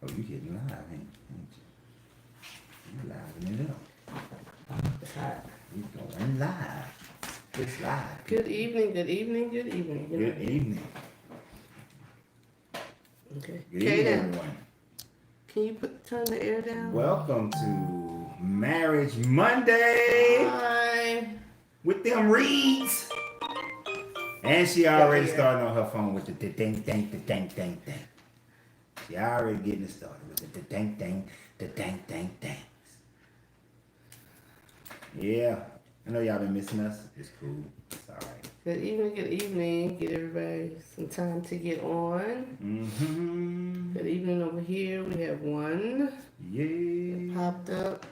Oh, you getting live, ain't you? You live it up. It's hot. You going live. It's live. Good evening, good evening, good evening. Good evening. Okay. Good evening, everyone. Can you turn the air down? Welcome to Marriage Monday. Hi. With them reads. And she already started on her phone with the ding, ding, the ding, ding, ding. She already getting it started with the ding, ding, the ding, ding, dings. Yeah, I know y'all been missing us. It's cool. It's all right. Good evening, good evening. Get everybody some time to get on. Mm-hmm. Good evening over here. We have one. Yeah. Popped up.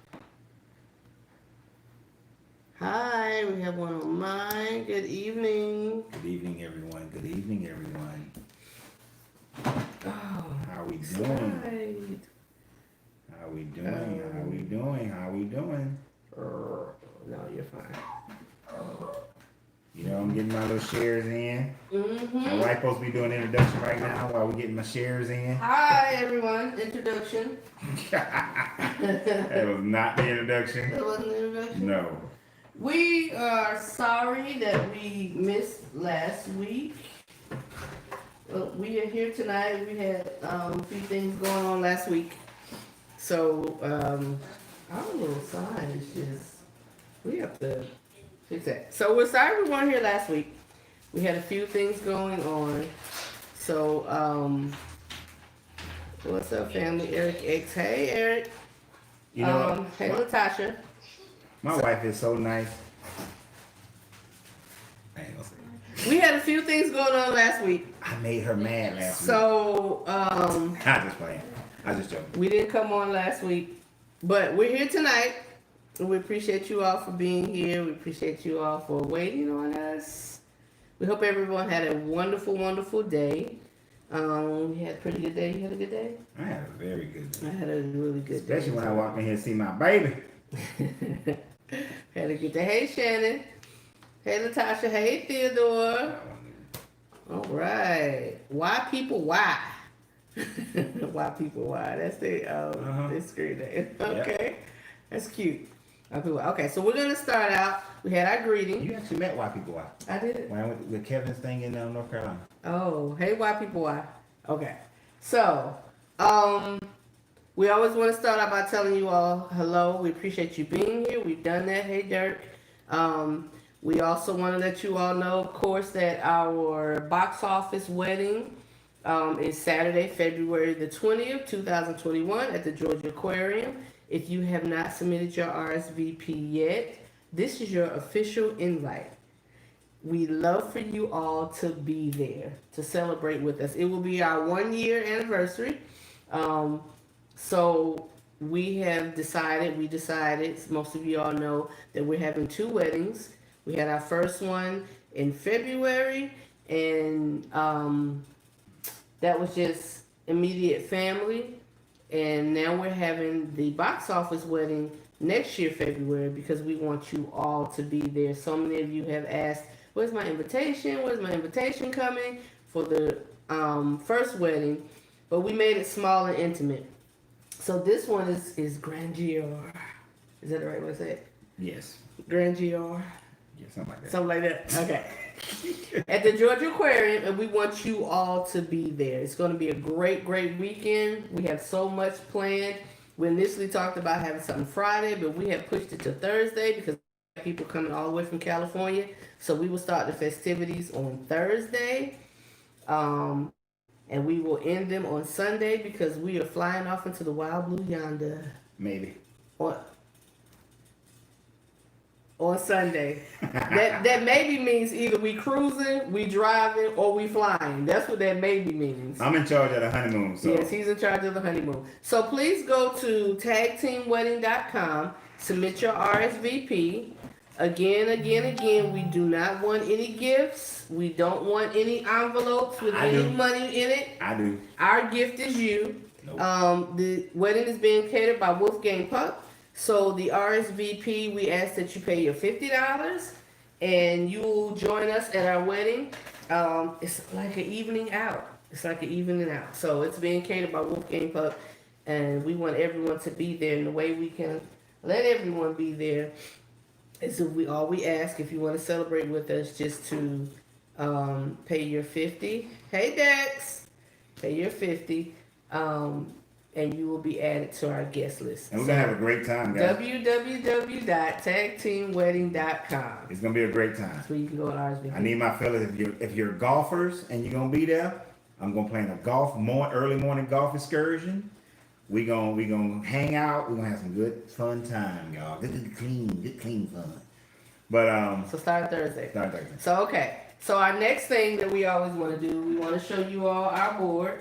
Hi, we have one on mine. Good evening. Good evening, everyone. Good evening, everyone. Oh, How we doing? slide. How we doing? How we doing? How we doing? No, you're fine. You know, I'm getting my little shares in. Mm-hmm. My wife supposed to be doing an introduction right now while we're getting my shares in. Hi, everyone. Introduction. That was not the introduction. That wasn't the introduction? No. We are sorry that we missed last week. We are here tonight. We had a few things going on last week. So, our little sign is just, we have to fix that. So, we're sorry we weren't here last week. We had a few things going on. So, what's up, family? Eric X. Hey, Eric. You know, hey, Latasha. My wife is so nice. I ain't gonna say it. We had a few things going on last week. I made her mad last week. So, I just playing. I just joking. we didn't come on last week, but we're here tonight. And we appreciate you all for being here. We appreciate you all for waiting on us. We hope everyone had a wonderful, wonderful day. We had a pretty good day. You had a good day? I had a very good day. I had a really good day. Especially when I walked in here to see my baby. Had a good day. Hey, Shannon. Hey, Latasha. Hey, Theodore. All right. Why people why? Why people why? That's the screen name. Okay. Yep. That's cute. Why people why? Okay, so we're gonna start out. We had our greeting. You actually met Why People Why. I did. When I went with Kevin's thing in North Carolina. Oh, hey, why people why? Okay. So, we always want to start out by telling you all hello. We appreciate you being here. We've done that. Hey, Dirk. We also want to let you all know, of course, that our box office wedding is Saturday, February the 20th, 2021 at the Georgia Aquarium. If you have not submitted your RSVP yet, this is your official invite. We love for you all to be there to celebrate with us. It will be our 1-year anniversary. So we decided, most of you all know, that we're having 2 weddings. We had our first one in February, and that was just immediate family. And now we're having the box office wedding next year, February, because we want you all to be there. So many of you have asked, where's my invitation? Where's my invitation coming for the first wedding? But we made it small and intimate. So this one is grandeur. Is that the right way to say it? Yes. Grandeur. Yeah, something like that. Something like that. Okay. At the Georgia Aquarium, and we want you all to be there. It's going to be a great, great weekend. We have so much planned. We initially talked about having something Friday, but we have pushed it to Thursday because people coming all the way from California. So we will start the festivities on Thursday. And we will end them on Sunday because we are flying off into the wild blue yonder. Maybe. On Sunday. that maybe means either we cruising, we driving, or we flying. That's what that maybe means. I'm in charge of the honeymoon. So. Yes, he's in charge of the honeymoon. So please go to tagteamwedding.com, submit your RSVP. Again, we do not want any gifts. We don't want any envelopes with any money in it. I do. Our gift is you. Nope. The wedding is being catered by Wolfgang Puck. So the RSVP, we ask that you pay your $50 and you will join us at our wedding. It's like an evening out. So it's being catered by Wolfgang Puck. and we want everyone to be there. And the way we can let everyone be there is if we ask if you want to celebrate with us, just to pay your 50. Hey Dex, pay your 50, and you will be added to our guest list. And we're gonna have a great time, guys. www.tagteamwedding.com. It's gonna be a great time. That's where you can go on RSVP. I need my fellas. If you're golfers and you're gonna be there, I'm gonna plan a early morning golf excursion. We gonna hang out. We're gonna have some good fun time, y'all. Good clean fun. But So start Thursday. Start Thursday. So okay. So our next thing that we always want to do, we want to show you all our board.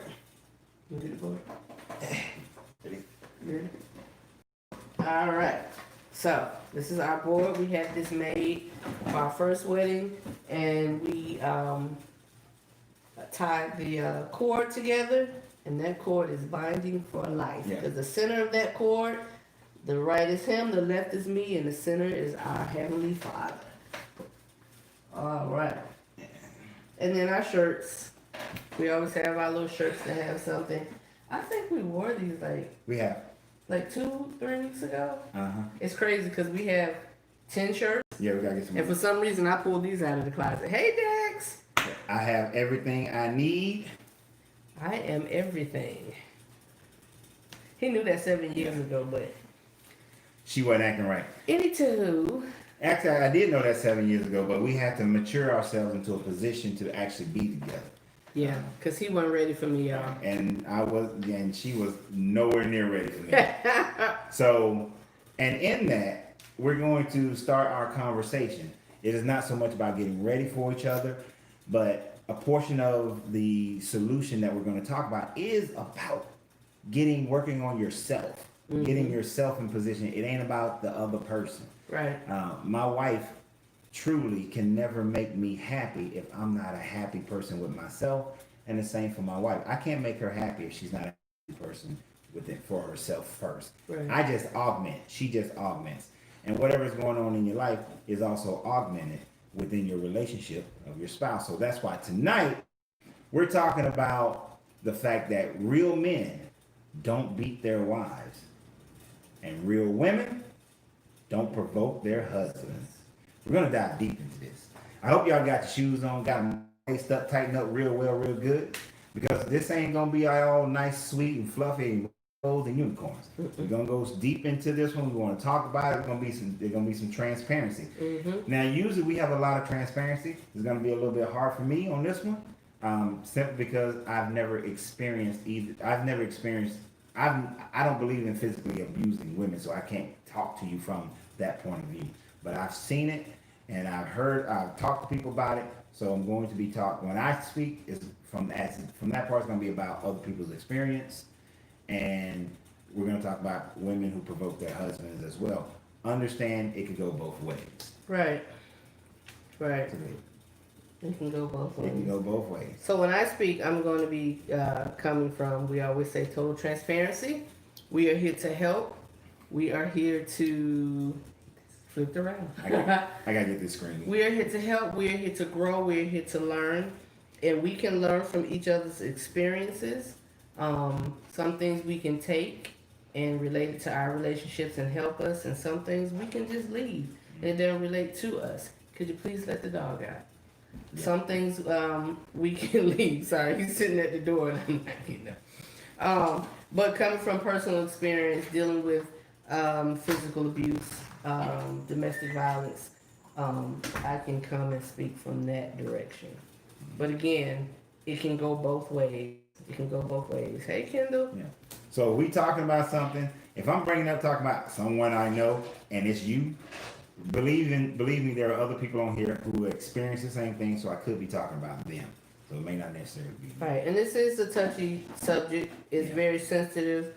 You do the board. Good. All right. So this is our board. We had this made for our first wedding, and we tied the cord together, and that cord is binding for life. Yeah. Because the center of that cord, the right is him, the left is me, and the center is our Heavenly Father. All right. And then our shirts. We always have our little shirts that have something. I think we wore these we have. like 2-3 weeks ago. Uh-huh. It's crazy because we have 10 shirts, Yeah, we gotta get some. and for some reason I pulled these out of the closet. Hey Dex! I have everything I need. I am everything. He knew that 7 years ago, but She wasn't acting right. anywho, Actually, I did know that 7 years ago, but we had to mature ourselves into a position to actually be together. yeah, because he wasn't ready for me, y'all. And and she was nowhere near ready for me. So, and in that, we're going to start our conversation. It is not so much about getting ready for each other, but a portion of the solution that we're going to talk about is about working on yourself, getting yourself in position. It ain't about the other person. Right. My wife truly can never make me happy if I'm not a happy person with myself, and the same for my wife. I can't make her happy if she's not a happy person for herself first. Right. I just augment. She just augments. And whatever's going on in your life is also augmented within your relationship of your spouse. So that's why tonight we're talking about the fact that real men don't beat their wives, and real women don't provoke their husbands. We're gonna dive deep into this. I hope y'all got your shoes on, got them laced up, tightened up real well, real good, because this ain't gonna be all nice, sweet, and fluffy, and gold and unicorns. We're gonna go deep into this one. We want to talk about it. There's gonna be some transparency. Now, usually we have a lot of transparency. It's gonna be a little bit hard for me on this one, simply because I've never experienced either. I don't believe in physically abusing women, so I can't talk to you from that point of view. But I've seen it, and I've talked to people about it. So I'm going to be talking. When I speak, is from that part. It's going to be about other people's experience, and we're going to talk about women who provoke their husbands as well. Understand, it could go both ways. Right. Right. It can go both ways. It can go both ways. So when I speak, I'm going to be coming from, we always say, total transparency. We are here to help. We are here to flip it around. I gotta get this screen. We are here to help. We are here to grow. We are here to learn, and we can learn from each other's experiences. Some things we can take and relate it to our relationships and help us, and some things we can just leave and it doesn't relate to us. Could you please let the dog out? Yeah. Some things we can leave. Sorry, he's sitting at the door, and I'm not, but coming from personal experience, dealing with physical abuse, domestic violence, I can come and speak from that direction. But again, it can go both ways. It can go both ways. Hey, Kendall. Yeah. So we talking about something. If I'm talking about someone I know, and it's you, believe me, there are other people on here who experience the same thing. So I could be talking about them. So it may not necessarily be. Right, and this is a touchy subject. It's very sensitive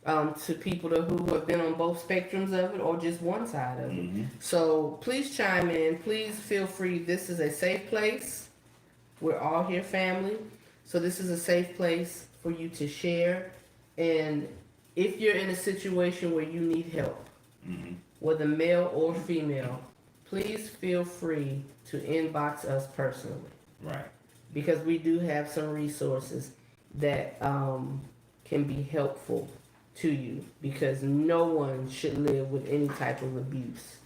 to people who have been on both spectrums of it or just one side of it. So please chime in. Please feel free. This is a safe place. We're all here family. So this is a safe place for you to share. And if you're in a situation where you need help, whether male or female, please feel free to inbox us personally. Right. Because we do have some resources that can be helpful to you, because no one should live with any type of abuse,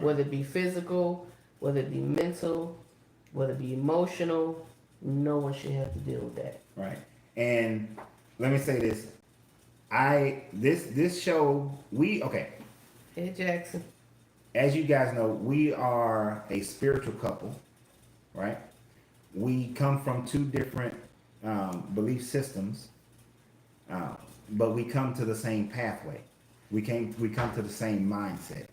whether it be physical, whether it be mental, whether it be emotional. No one should have to deal with that. Right. And let me say this. This show, Hey, Jackson. as you guys know, we are a spiritual couple, right? We come from two different belief systems, but we come to the same pathway. We come to the same mindset.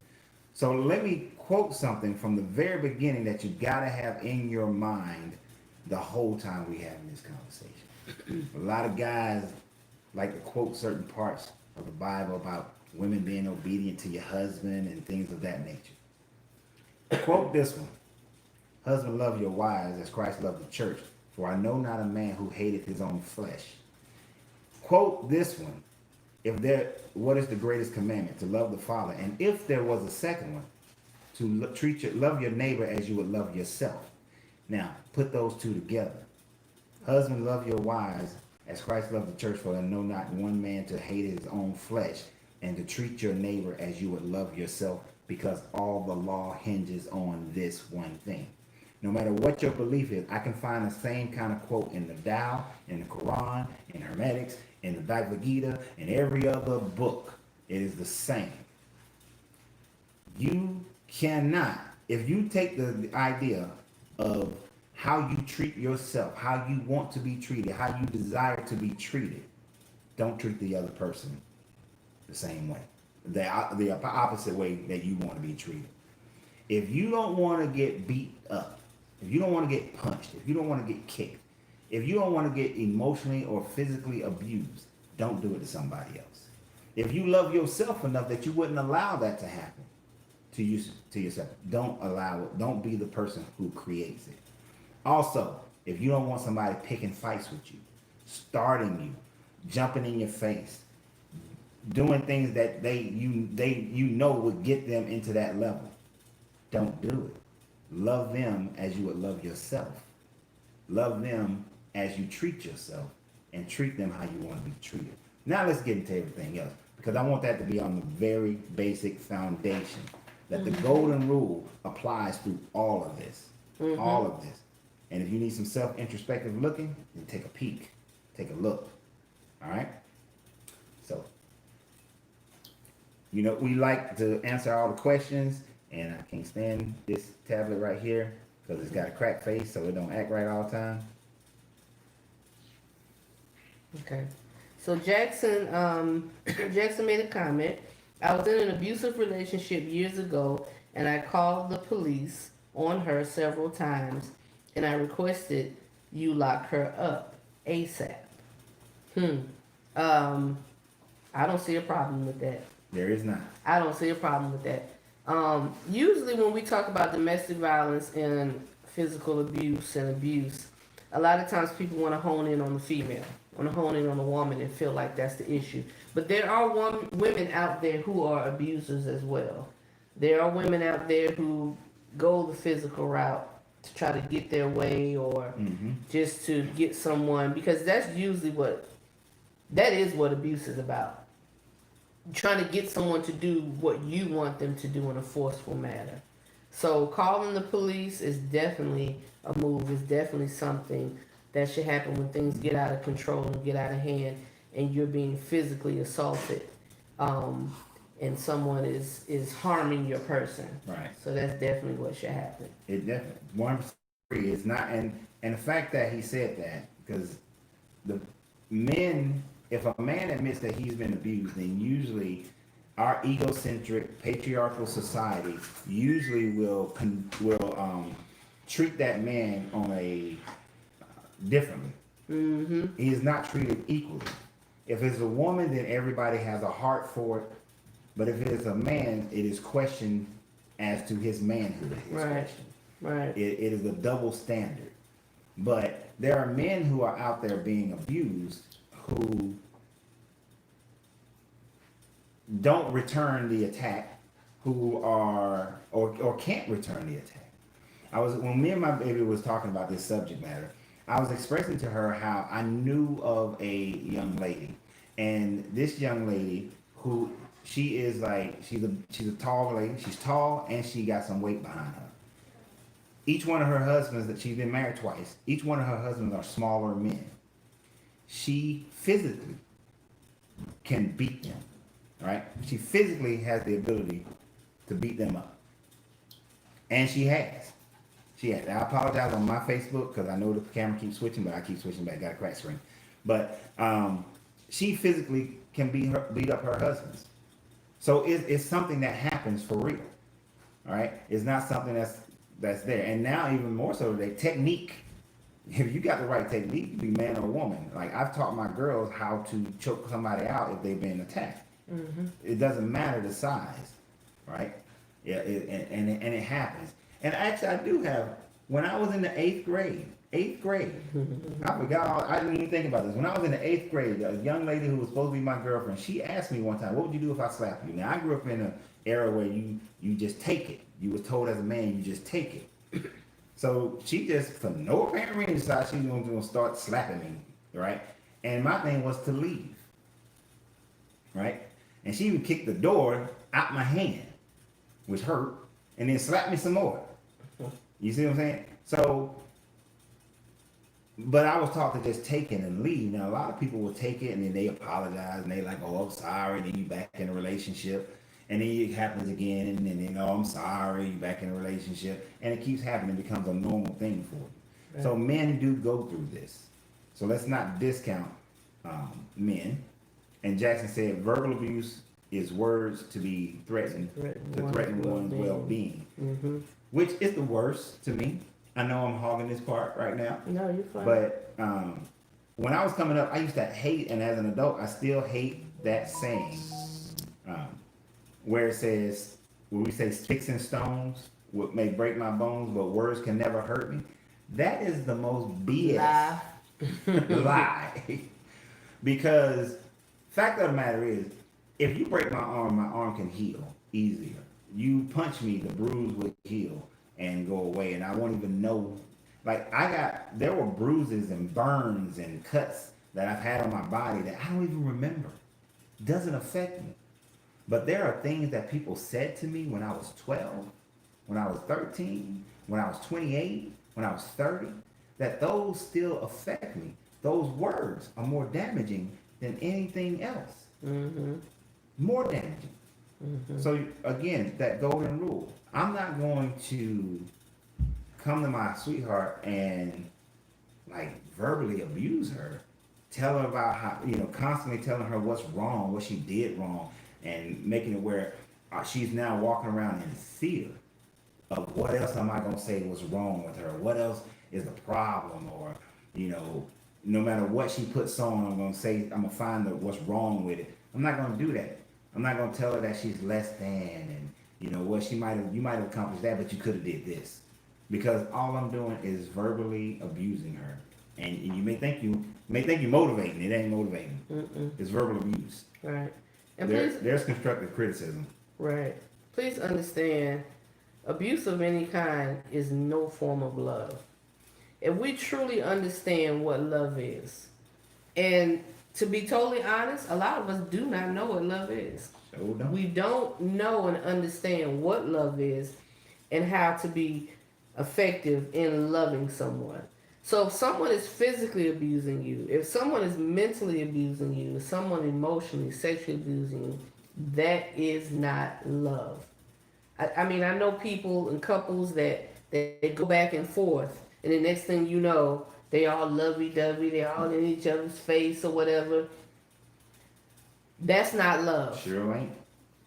So let me quote something from the very beginning that you gotta have in your mind the whole time we having this conversation. A lot of guys like to quote certain parts of the Bible about women being obedient to your husband and things of that nature. Quote this one. Husband, love your wives as Christ loved the church, for I know not a man who hateth his own flesh. Quote this one. What is the greatest commandment? To love the Father. And if there was a second one, to love your neighbor as you would love yourself. Now, put those two together. Husband, love your wives as Christ loved the church, for I know not one man to hate his own flesh, and to treat your neighbor as you would love yourself, because all the law hinges on this one thing. No matter what your belief is, I can find the same kind of quote in the Tao, in the Quran, in Hermetics, in the Bhagavad Gita, in every other book. It is the same. You cannot, if you take the idea of how you treat yourself, how you want to be treated, how you desire to be treated, don't treat the other person the same way, the opposite way that you want to be treated. If you don't want to get beat up, if you don't want to get punched, if you don't want to get kicked, if you don't want to get emotionally or physically abused, don't do it to somebody else. If you love yourself enough that you wouldn't allow that to happen to yourself, don't allow it. Don't be the person who creates it. Also, if you don't want somebody picking fights with you, starting you, jumping in your face, doing things that you know would get them into that level, don't do it. Love them as you would love yourself. Love them as you treat yourself, and treat them how you want to be treated. Now let's get into everything else, because I want that to be on the very basic foundation, that the golden rule applies through all of this. All of this. And if you need some self-introspective looking, then take a peek. Take a look. All right? So, we like to answer all the questions, and I can't stand this tablet right here because it's got a cracked face, so it don't act right all the time. Okay. So Jackson made a comment. I was in an abusive relationship years ago, and I called the police on her several times, and I requested you lock her up ASAP. I don't see a problem with that. There is not. I don't see a problem with that. Usually when we talk about domestic violence and physical abuse and abuse, a lot of times people want to hone in on the female, want to hone in on the woman and feel like that's the issue. But there are women out there who are abusers as well. There are women out there who go the physical route to try to get their way, or just to get someone, because that's usually that is what abuse is about. Trying to get someone to do what you want them to do in a forceful manner. So calling the police is definitely a move, is definitely something that should happen when things get out of control and get out of hand, and you're being physically assaulted, and someone is harming your person. Right. So that's definitely what should happen. It definitely 1% is not, and the fact that he said that, because the men, if a man admits that he's been abused, then usually our egocentric patriarchal society usually will treat that man on a differently. He is not treated equally. If it's a woman, then everybody has a heart for it. But if it is a man, it is questioned as to his manhood. Right. It is a double standard. But there are men who are out there being abused who don't return the attack, who are or can't return the attack. When me and my baby was talking about this subject matter, I was expressing to her how I knew of a young lady, And this young lady who she is like she's a tall lady. She's tall and she got some weight behind her. Each one of her husbands that she's been married twice. Each one of her husbands are smaller men. She physically can beat them, right? She physically has the ability to beat them up, and she has. She has. I apologize on my Facebook because I know the camera keeps switching, but I keep switching back. Got a crack screen, but she physically can beat up her husbands. So it's something that happens for real. All right, it's not something that's there. And now even more so today, technique. If you got the right technique, you be man or woman. Like I've taught my girls how to choke somebody out if they've been attacked. Mm-hmm. It doesn't matter the size, right? Yeah, and it happens. And actually, I do have. When I was in the eighth grade, I forgot. I didn't even think about this. When I was in the eighth grade, a young lady who was supposed to be my girlfriend, she asked me one time, "What would you do if I slapped you?" Now I grew up in an era where you just take it. You was told as a man, you just take it. So she just, for no apparent reason, decided she was going to start slapping me, right? And my thing was to leave, right? And she even kicked the door out my hand, which hurt, and then slapped me some more. You see what I'm saying? So, but I was taught to just take it and leave. Now, a lot of people will take it and then they apologize and they like, oh, I'm sorry, and then you back in a relationship. And then it happens again, and then, oh, I'm sorry, you back in a relationship. And it keeps happening. It becomes a normal thing for you. Right. So men do go through this. So let's not discount men. And Jackson said verbal abuse is words to be threatened, to threaten one's well-being. Mm-hmm. Which is the worst to me. I know I'm hogging this part right now. No, you're fine. But when I was coming up, I used to hate, and as an adult, I still hate that saying. Where it says, when we say sticks and stones may break my bones, but words can never hurt me. That is the most BS lie. Because fact of the matter is, if you break my arm can heal easier. You punch me, the bruise will heal and go away, and I won't even know. Like there were bruises and burns and cuts that I've had on my body that I don't even remember. Doesn't affect me. But there are things that people said to me when I was 12, when I was 13, when I was 28, when I was 30, that those still affect me. Those words are more damaging than anything else. Mm-hmm. More damaging. Mm-hmm. So again, that golden rule. I'm not going to come to my sweetheart and like verbally abuse her. Tell her about how, constantly telling her what's wrong, what she did wrong. And making it where she's now walking around in fear of what else am I going to say was wrong with her? What else is the problem? Or, no matter what she puts on, I'm going to say, I'm going to find what's wrong with it. I'm not going to do that. I'm not going to tell her that she's less than and, you might have accomplished that, but you could have did this. Because all I'm doing is verbally abusing her. And you may think you're motivating. It ain't motivating. Mm-mm. It's verbal abuse. Right. And there's constructive criticism. Right. Please understand, abuse of any kind is no form of love. If we truly understand what love is, and to be totally honest, a lot of us do not know what love is. We don't know and understand what love is and how to be effective in loving someone. So if someone is physically abusing you, if someone is mentally abusing you, if someone emotionally, sexually abusing you, that is not love. I mean, I know people and couples that they go back and forth, and the next thing you know, they all lovey-dovey, they all in each other's face or whatever. That's not love. Sure ain't.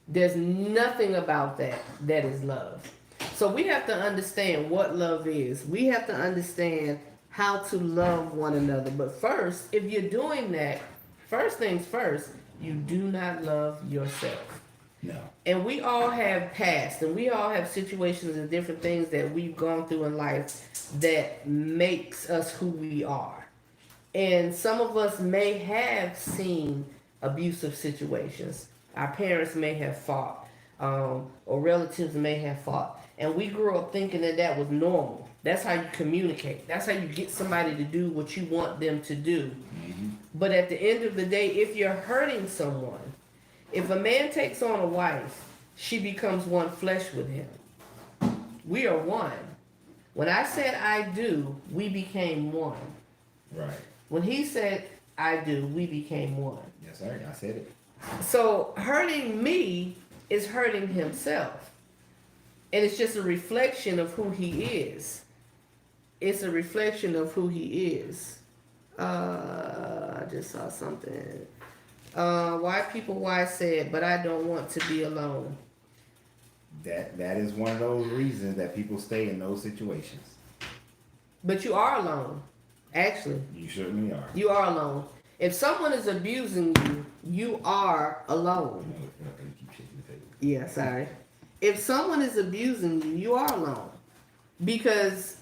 There's nothing about that is love. So we have to understand what love is. We have to understand how to love one another. But first, if you're doing that, first things first, you do not love yourself. No. And we all have past, and we all have situations and different things that we've gone through in life that makes us who we are. And some of us may have seen abusive situations. Our parents may have fought, or relatives may have fought. And we grew up thinking that was normal. That's how you communicate. That's how you get somebody to do what you want them to do. Mm-hmm. But at the end of the day, if you're hurting someone, if a man takes on a wife, she becomes one flesh with him. We are one. When I said I do, we became one. Right. When he said I do, we became one. Yes, sir. I said it. So hurting me is hurting himself. And it's just a reflection of who he is. It's a reflection of who he is. I just saw something. Why said, but I don't want to be alone. That is one of those reasons that people stay in those situations. But you are alone. Actually. You certainly are. You are alone. If someone is abusing you, you are alone. Yeah, sorry. If someone is abusing you, you are alone. Because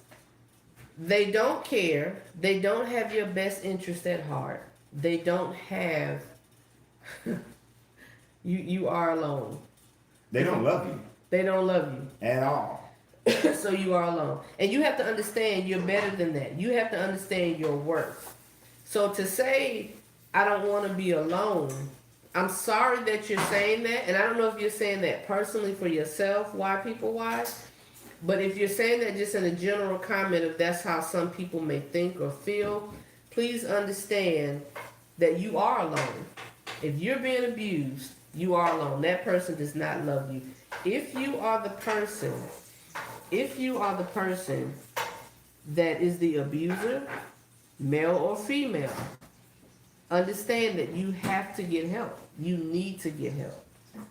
they don't care. They don't have your best interest at heart. They don't have... you are alone. They don't love you. They don't love you. At all. So you are alone. And you have to understand you're better than that. You have to understand your worth. So to say, I don't want to be alone, I'm sorry that you're saying that. And I don't know if you're saying that personally for yourself, why. But if you're saying that just in a general comment, if that's how some people may think or feel, please understand that you are alone. If you're being abused, you are alone. That person does not love you. If you are the person that is the abuser, male or female, understand that you have to get help. You need to get help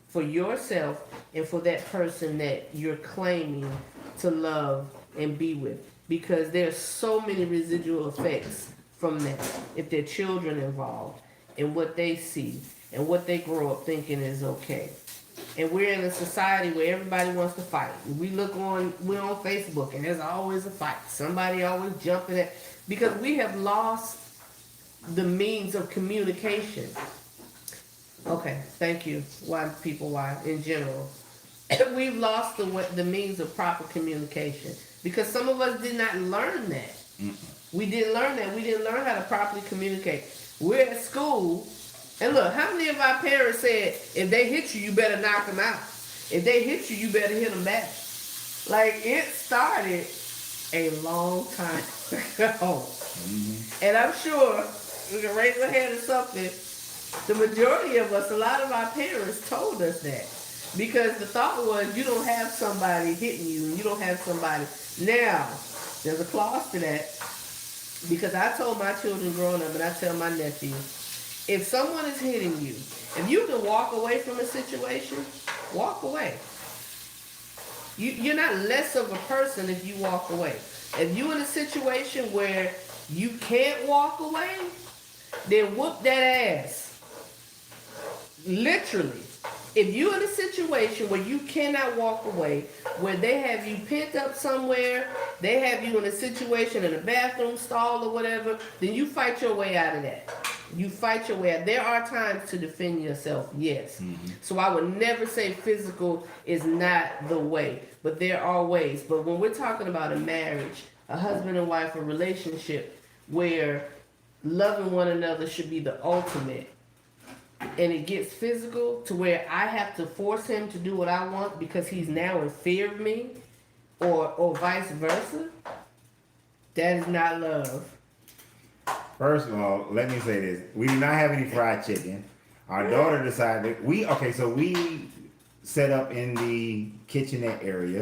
for yourself and for that person that you're claiming to love and be with, because there's so many residual effects from that. If there are children involved and what they see and what they grow up thinking is okay. And we're in a society where everybody wants to fight. We're on Facebook and there's always a fight. Somebody always jumping at, because we have lost the means of communication. Okay, thank you. Why in general. We've lost the means of proper communication because some of us did not learn that. We didn't learn that. We didn't learn how to properly communicate. We're at school, and look, how many of our parents said, if they hit you, you better knock them out. If they hit you, you better hit them back. Like, it started a long time ago. And I'm sure, we can raise our hand or something, the majority of us, a lot of our parents told us that. Because the thought was, you don't have somebody hitting you, and you don't have somebody. Now, there's a clause to that. Because I told my children growing up, and I tell my nephew, if someone is hitting you, if you can walk away from a situation, walk away. You're not less of a person if you walk away. If you're in a situation where you can't walk away, then whoop that ass. Literally. If you're in a situation where you cannot walk away, where they have you pent up somewhere, they have you in a situation in a bathroom stall or whatever, then you fight your way out of that. You fight your way out. There are times to defend yourself, yes. So I would never say physical is not the way, but there are ways. But when we're talking about a marriage, a husband and wife, a relationship where loving one another should be the ultimate, and it gets physical to where I have to force him to do what I want because he's now in fear of me, or vice versa, that is not love. First of all, let me say this. We do not have any fried chicken. Our daughter decided, we set up in the kitchenette area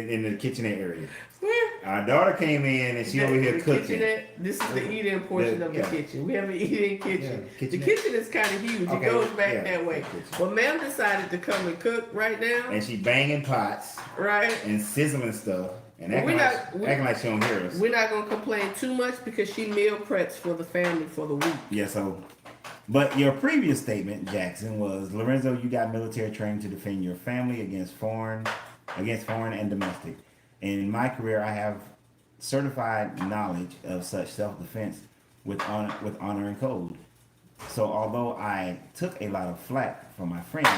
in the kitchenette area. Our daughter came in and she over here cooking. This is the eat-in portion of the kitchen. We have an eat-in kitchen. The kitchen is kind of huge. It goes back that way. Well, ma'am decided to come and cook right now. And she banging pots. Right. And sizzling stuff. And acting like she don't hear us. We're not going to complain too much because she meal preps for the family for the week. Yeah, so. But your previous statement, Jackson, was, Lorenzo, you got military training to defend your family against foreign and domestic. In my career, I have certified knowledge of such self-defense with honor and code. So although I took a lot of flack from my friends,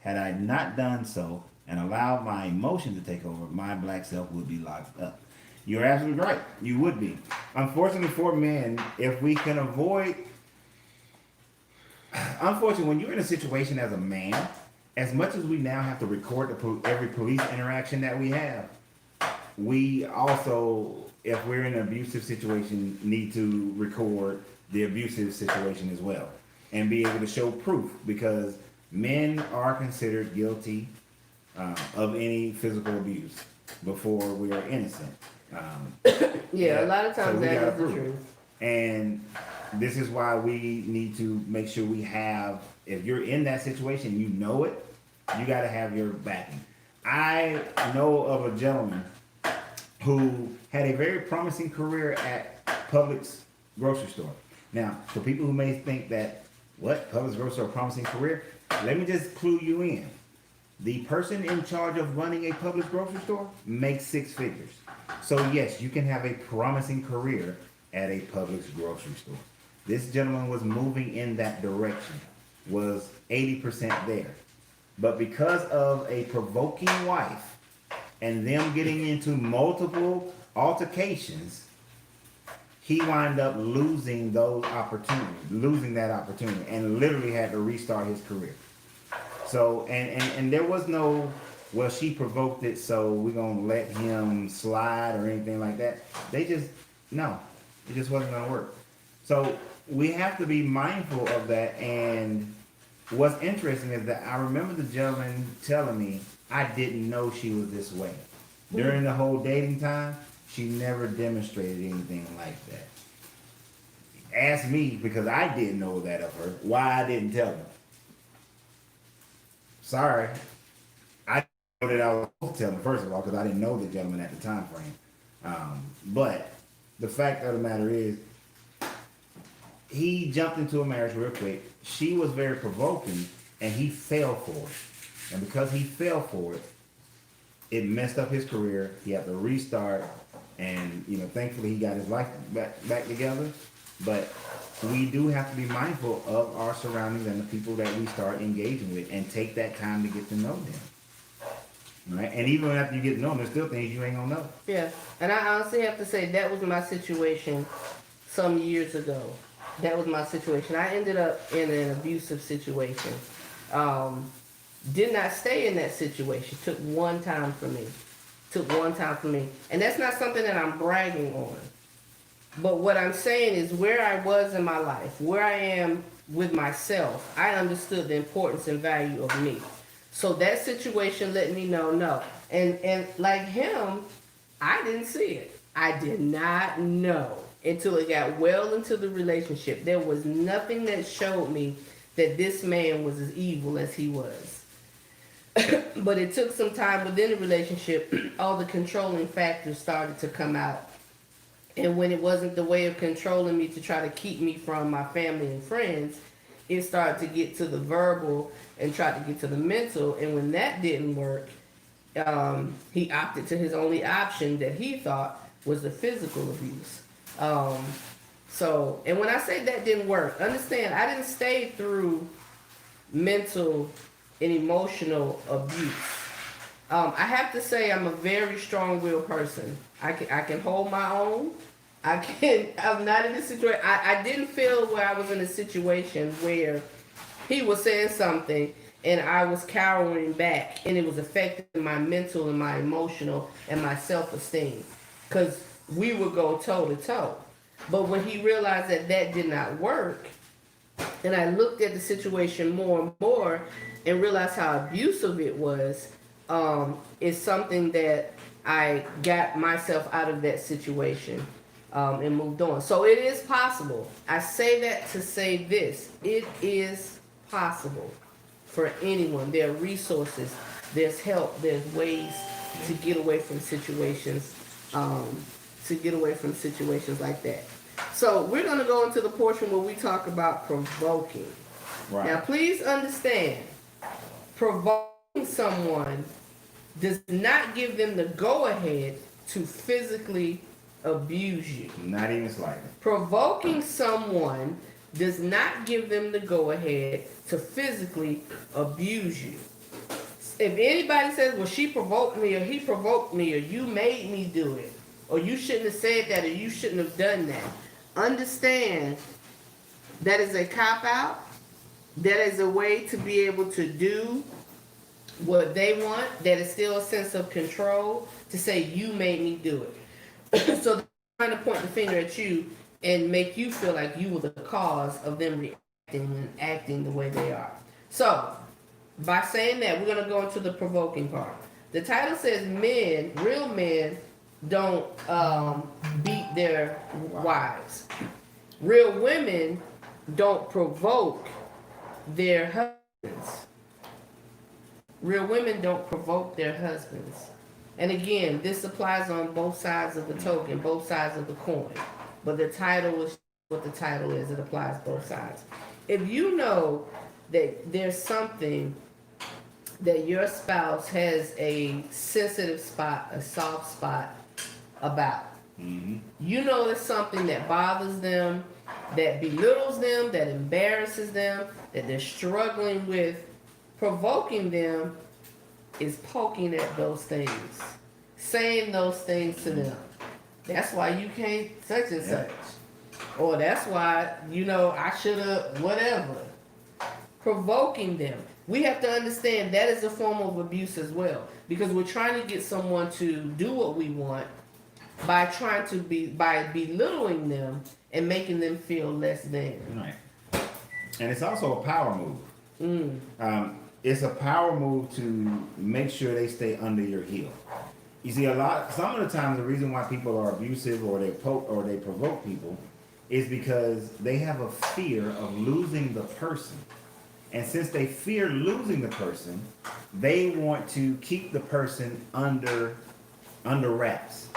had I not done so and allowed my emotion to take over, my black self would be locked up. You're absolutely right. You would be. unfortunately for men, if we can avoid, unfortunately, when you're in a situation as a man, as much as we now have to record every police interaction that we have, we also, if we're in an abusive situation, need to record the abusive situation as well and be able to show proof, because men are considered guilty of any physical abuse before we are innocent. Yeah, a lot of So times we that gotta is the prove it. truth. And this is why we need to make sure we have, if you're in that situation, you know it, you got to have your backing. I know of a gentleman who had a very promising career at Publix grocery store. Now, for people who may think that, what, Publix grocery store, promising career, let me just clue you in. The person in charge of running a Publix grocery store makes six figures. So yes, you can have a promising career at a Publix grocery store. This gentleman was moving in that direction, was 80% there. But because of a provoking wife and them getting into multiple altercations, he wound up losing those opportunities, losing that opportunity, and literally had to restart his career. So, and there was no, well, she provoked it, so we're gonna let him slide or anything like that. They just, no, it just wasn't gonna work. So we have to be mindful of that. And what's interesting is that I remember the gentleman telling me, I didn't know she was this way. During the whole dating time, she never demonstrated anything like that. Ask me, because I didn't know that of her, why I didn't tell her. Sorry. I didn't know that I was supposed to tell him, first of all, because I didn't know the gentleman at the time frame. But the fact of the matter is, he jumped into a marriage real quick. She was very provoking, and he fell for it. And because he fell for it, it messed up his career. He had to restart, and thankfully he got his life back together. But we do have to be mindful of our surroundings and the people that we start engaging with, and take that time to get to know them. Right? And even after you get to know them, there's still things you ain't gonna know. Yeah, and I honestly have to say that was my situation some years ago. That was my situation. I ended up in an abusive situation. Did not stay in that situation. Took one time for me. And that's not something that I'm bragging on. But what I'm saying is, where I was in my life, where I am with myself, I understood the importance and value of me. So that situation let me know, no. And like him, I didn't see it. I did not know until it got well into the relationship. There was nothing that showed me that this man was as evil as he was. But it took some time within the relationship. All the controlling factors started to come out. And when it wasn't the way of controlling me to try to keep me from my family and friends, it started to get to the verbal and tried to get to the mental. And when that didn't work, he opted to his only option that he thought was the physical abuse. And when I say that didn't work, understand, I didn't stay through mental and emotional abuse. I have to say I'm a very strong-willed person. I can hold my own. I'm not in a situation. I didn't feel where I was in a situation where he was saying something and I was cowering back, and it was affecting my mental and my emotional and my self-esteem, because we would go toe to toe. But when he realized that that did not work, and I looked at the situation more and more and realized how abusive it was, is something that I got myself out of that situation and moved on. So it is possible. I say that to say this. It is possible for anyone. There are resources, there's help, there's ways to get away from situations, like that. So we're going to go into the portion where we talk about provoking. Right. Now, please understand, provoking someone does not give them the go-ahead to physically abuse you. Not even slightly. Provoking someone does not give them the go-ahead to physically abuse you. If anybody says, well, she provoked me, or he provoked me, or you made me do it, or you shouldn't have said that, or you shouldn't have done that. Understand that is a cop out. That is a way to be able to do what they want. That is still a sense of control to say you made me do it. So they're trying to point the finger at you and make you feel like you were the cause of them reacting and acting the way they are. So by saying that, we're gonna go into the provoking part. The title says men, real men, don't beat their wives. Real women don't provoke their husbands. Real women don't provoke their husbands. And again, this applies on both sides of the token, both sides of the coin. But the title is what the title is. It applies both sides. If you know that there's something that your spouse has a sensitive spot, a soft spot about, you know there's something that bothers them, that belittles them, that embarrasses them, that they're struggling with, provoking them is poking at those things, saying those things to them. That's why you can't such and such. Or that's why, I should have, whatever. Provoking them. We have to understand that is a form of abuse as well. Because we're trying to get someone to do what we want by by belittling them and making them feel less than. Right. And it's also a power move. It's a power move to make sure they stay under your heel. You see, some of the times the reason why people are abusive or they provoke people is because they have a fear of losing the person. And since they fear losing the person, they want to keep the person under wraps.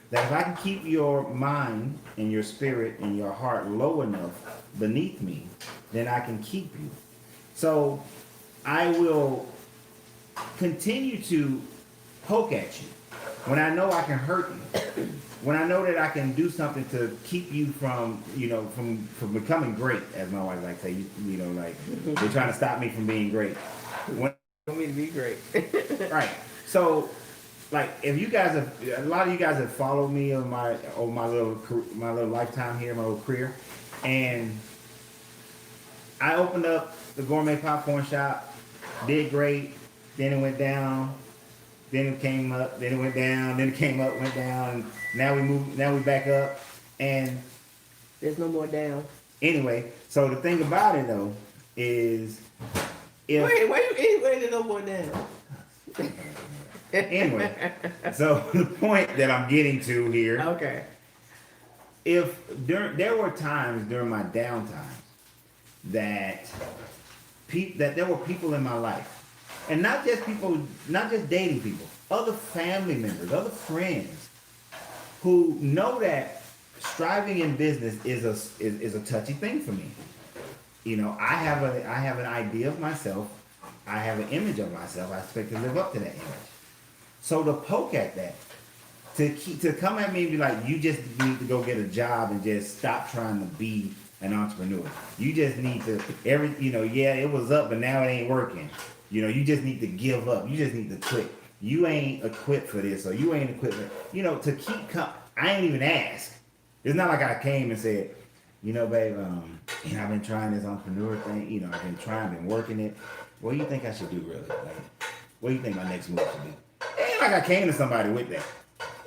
That if I can keep your mind and your spirit and your heart low enough beneath me, then I can keep you. So I will continue to poke at you when I know I can hurt you. When I know that I can do something to keep you from becoming great, as my wife like to say, they're trying to stop me from being great. When You want me to be great. right. So, like, if you guys a lot of you guys have followed me on my little lifetime here, my little career, and I opened up the gourmet popcorn shop, did great, then it went down. Then it came up, then it went down, then it came up, went down, and now we back up, and there's no more down. Anyway, so the thing about it though is wait, no more down. Anyway, so the point that I'm getting to here. Okay. There were times during my downtime that there were people in my life. And not just dating people, other family members, other friends who know that striving in business is a touchy thing for me. I have an idea of myself. I have an image of myself. I expect to live up to that image. So to poke at that, to come at me and be like, you just need to go get a job and just stop trying to be an entrepreneur. You just need to it was up, but now it ain't working. You just need to give up. You just need to quit. You ain't equipped for this, or you ain't equipped for, to keep I ain't even ask. It's not like I came and said, babe, I've been trying this entrepreneur thing. I've been working it. What do you think I should do, really? Like, what do you think my next move should be? It ain't like I came to somebody with that.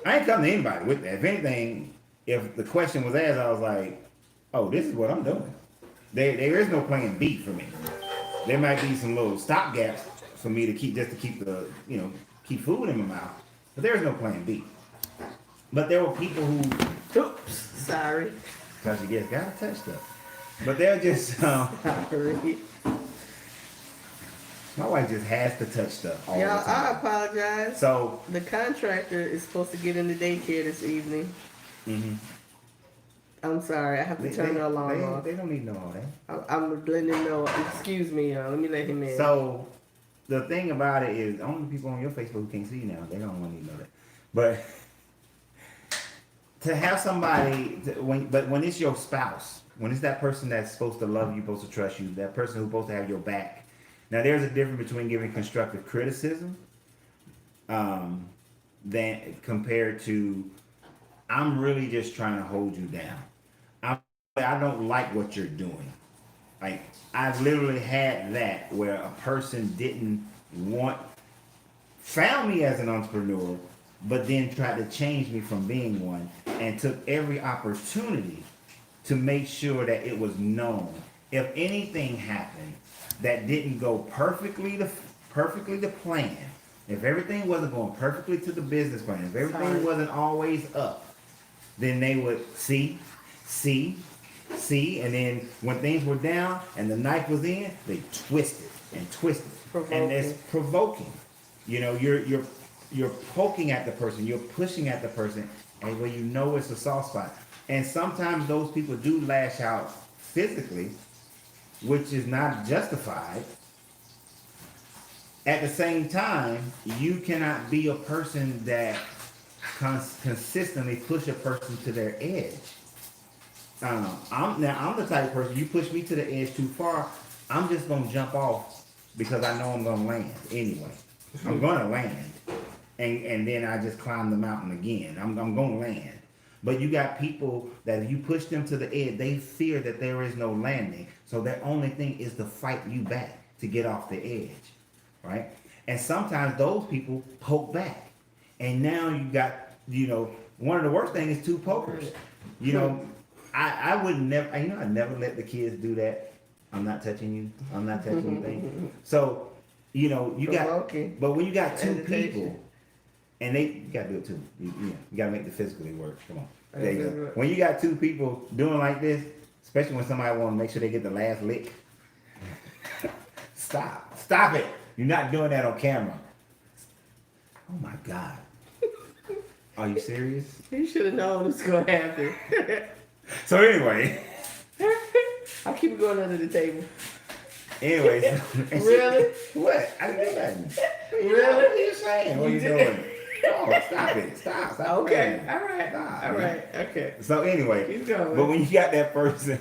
I ain't come to anybody with that. If anything, if the question was asked, I was like, oh, this is what I'm doing. There is no plan B for me. There might be some little stop gaps for me to keep the keep food in my mouth, but there is no plan B. But there were people who, oops, sorry, because you just gotta touch stuff. But they're just sorry. My wife just has to touch stuff all the time. I apologize. So the contractor is supposed to get into daycare this evening. Mm-hmm. I'm sorry, I have to turn the alarm off. They don't need to know all that. I'm letting him know. Excuse me, let me let him in. So, the thing about it is, only people on your Facebook who can't see you now, they don't want to know that. But to have somebody, when it's your spouse, when it's that person that's supposed to love you, supposed to trust you, that person who's supposed to have your back. Now, there's a difference between giving constructive criticism than compared to I'm really just trying to hold you down. I don't like what you're doing. Like, I've literally had that where a person didn't want, found me as an entrepreneur, but then tried to change me from being one and took every opportunity to make sure that it was known. If anything happened that didn't go perfectly to plan, if everything wasn't going perfectly to the business plan, if everything wasn't always up, then they would see, and then when things were down and the knife was in, they twisted and twisted, and it's provoking. You know, you're poking at the person, you're pushing at the person, and when you know it's a soft spot. And sometimes those people do lash out physically, which is not justified. At the same time, you cannot be a person that consistently push a person to their edge. I'm the type of person, you push me to the edge too far, I'm just gonna jump off because I know I'm gonna land anyway. I'm gonna land, and then I just climb the mountain again. I'm gonna land. But you got people that if you push them to the edge, they fear that there is no landing. So their only thing is to fight you back to get off the edge, right? And sometimes those people poke back, and now you got, you know, one of the worst things is two pokers. You know, I would never, you know, I never let the kids do that. I'm not touching you. I'm not touching anything. So, you know, you got, but when you got two people, and you gotta do it too. You gotta make the physically work. Come on. There you go. When you got two people doing like this, especially when somebody want to make sure they get the last lick, stop it. You're not doing that on camera. Oh my God. Are you serious? You should have known what's gonna happen. So anyway. I'll keep it going under the table. Anyways. Really? What? I didn't do that. Really? What are you saying? What are you doing? Oh, stop it. Stop. Okay. Playing. All right. Stop, All man. right. Okay. So anyway. Keep going. But when you got that person,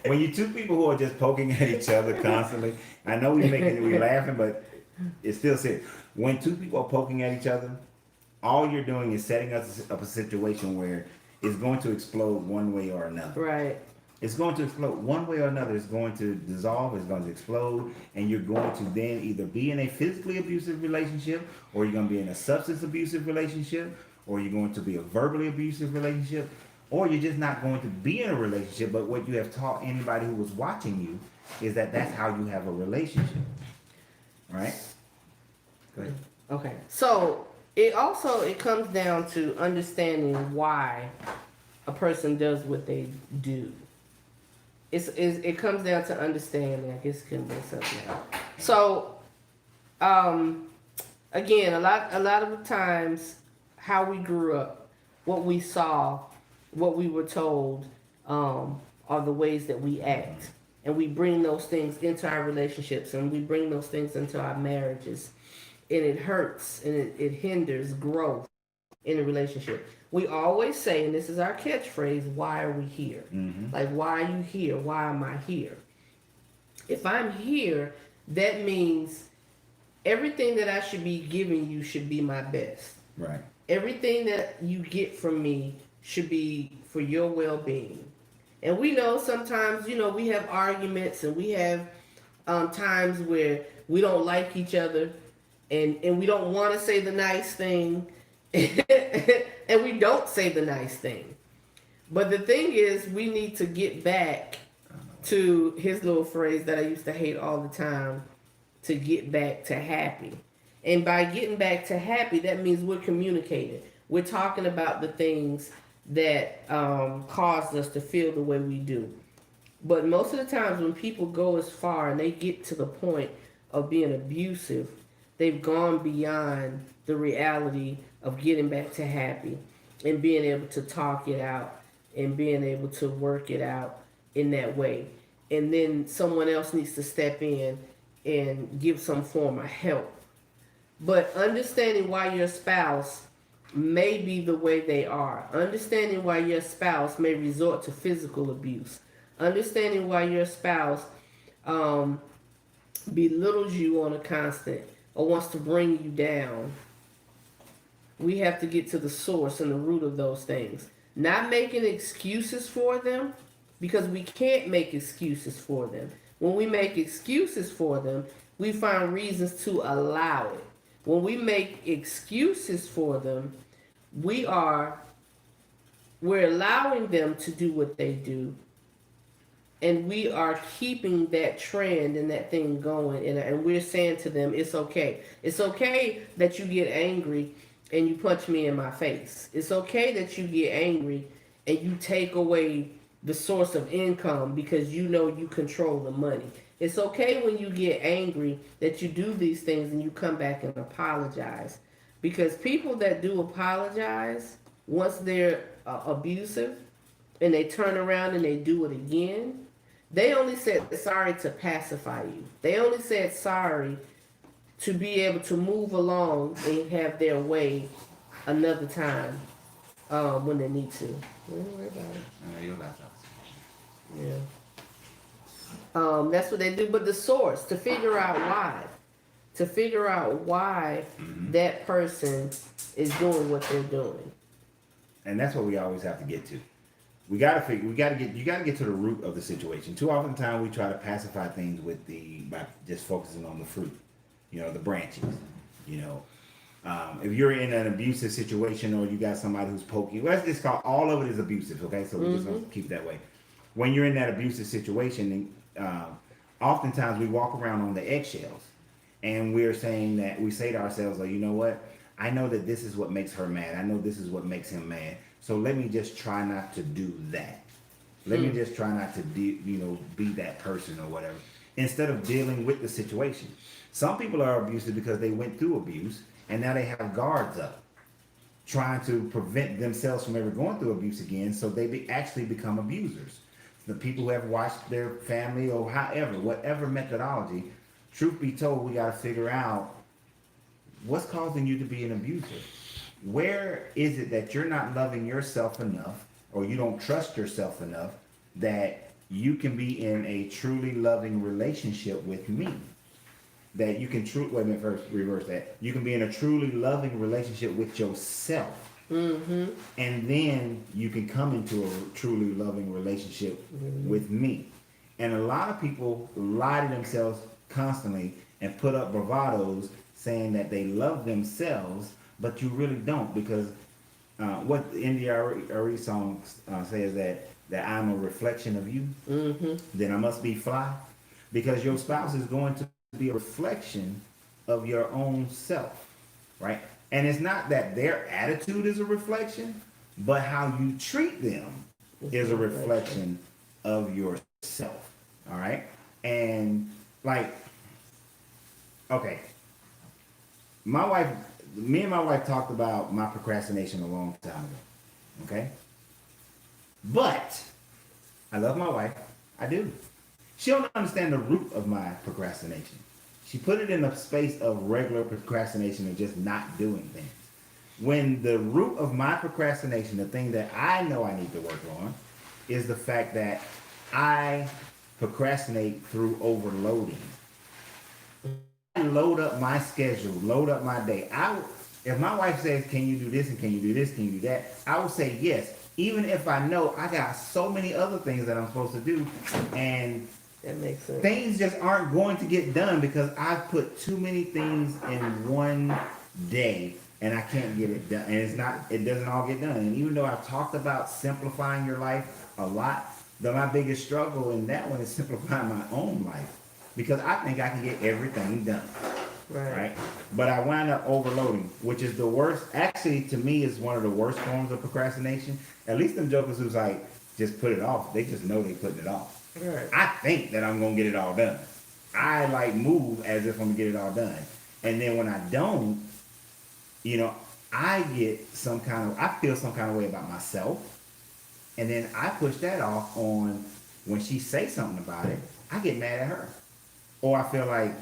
when you two people who are just poking at each other constantly, I know we laughing, but it's still serious. When two people are poking at each other, all you're doing is setting up a situation where it's going to explode one way or another. Right. It's going to explode one way or another. It's going to dissolve. It's going to explode, and you're going to then either be in a physically abusive relationship, or you're going to be in a substance abusive relationship, or you're going to be a verbally abusive relationship, or you're just not going to be in a relationship. But what you have taught anybody who was watching you is that that's how you have a relationship, right? Go ahead. Okay. So it comes down to understanding why a person does what they do. It comes down to understanding. I guess it can be something now. So, again, a lot of the times, how we grew up, what we saw, what we were told, are the ways that we act, and we bring those things into our relationships, and we bring those things into our marriages, and it hurts and it hinders growth in a relationship. We always say, and this is our catchphrase, why are we here? Mm-hmm. Like, why are you here? Why am I here? If I'm here, that means everything that I should be giving you should be my best. Right. Everything that you get from me should be for your well-being. And we know sometimes, you know, we have arguments and we have times where we don't like each other and we don't want to say the nice thing. And we don't say the nice thing. But the thing is, we need to get back to his little phrase that I used to hate all the time, to get back to happy. And by getting back to happy, that means we're communicating. We're talking about the things that caused us to feel the way we do. But most of the times when people go as far and they get to the point of being abusive, they've gone beyond the reality of getting back to happy and being able to talk it out and being able to work it out in that way. And then someone else needs to step in and give some form of help. But understanding why your spouse may be the way they are, understanding why your spouse may resort to physical abuse, understanding why your spouse belittles you on a constant or wants to bring you down. We have to get to the source and the root of those things. not making excuses for them, because we can't make excuses for them. When we make excuses for them, we find reasons to allow it. When we make excuses for them, we are we're allowing them to do what they do, and we are keeping that trend and that thing going, and we're saying to them, it's okay. It's okay that you get angry and you punch me in my face. It's okay that you get angry and you take away the source of income because you know you control the money. It's okay when you get angry that you do these things and you come back and apologize, because people that do apologize, once they're abusive and they turn around and they do it again, they only said sorry to pacify you. They only said sorry to be able to move along and have their way another time when they need to. Don't worry about it. Yeah. That's what they do. But the source, to figure out why. To figure out why that person is doing what they're doing. And that's what we always have to get to. You gotta get to the root of the situation. Too often time we try to pacify things by just focusing on the fruit, the branches. If you're in an abusive situation or you got somebody who's poking, let's just call all of it is abusive, okay? So we just gonna keep it that way. When you're in that abusive situation, oftentimes we walk around on the eggshells, and we say to ourselves, you know what? I know that this is what makes her mad. I know this is what makes him mad. So let me just try not to do that. Let me just try not to be that person or whatever, instead of dealing with the situation. Some people are abusive because they went through abuse and now they have guards up, trying to prevent themselves from ever going through abuse again, so they actually become abusers. The people who have watched their family or whatever methodology, truth be told, we got to figure out what's causing you to be an abuser. Where is it that you're not loving yourself enough, or you don't trust yourself enough, that you can be in a truly loving relationship with me? That you can reverse that. You can be in a truly loving relationship with yourself. And then you can come into a truly loving relationship with me. And a lot of people lie to themselves constantly and put up bravados saying that they love themselves, but you really don't, because what the India.Arie song says that I'm a reflection of you, then I must be fly, because your spouse is going to be a reflection of your own self, right? And it's not that their attitude is a reflection, but how you treat them is a reflection of yourself, all right? And okay, me and my wife talked about my procrastination a long time ago, okay? But I love my wife, I do. She don't understand the root of my procrastination. She put it in a space of regular procrastination of just not doing things. When the root of my procrastination, the thing that I know I need to work on, is the fact that I procrastinate through overloading. Load up my schedule, load up my day. If my wife says, can you do this and can you do this, can you do that, I will say yes, even if I know I got so many other things that I'm supposed to do, and that makes sense. Things just aren't going to get done because I've put too many things in one day and I can't get it done. And it doesn't all get done. And even though I've talked about simplifying your life a lot, my biggest struggle in that one is simplifying my own life, because I think I can get everything done. Right? But I wind up overloading, which is the worst. Actually, to me, is one of the worst forms of procrastination. At least them jokers who's just put it off. They just know they putting it off. Right. I think that I'm going to get it all done. I move as if I'm going to get it all done. And then when I don't, I feel some kind of way about myself. And then I push that off on when she says something about it, I get mad at her. Or I feel like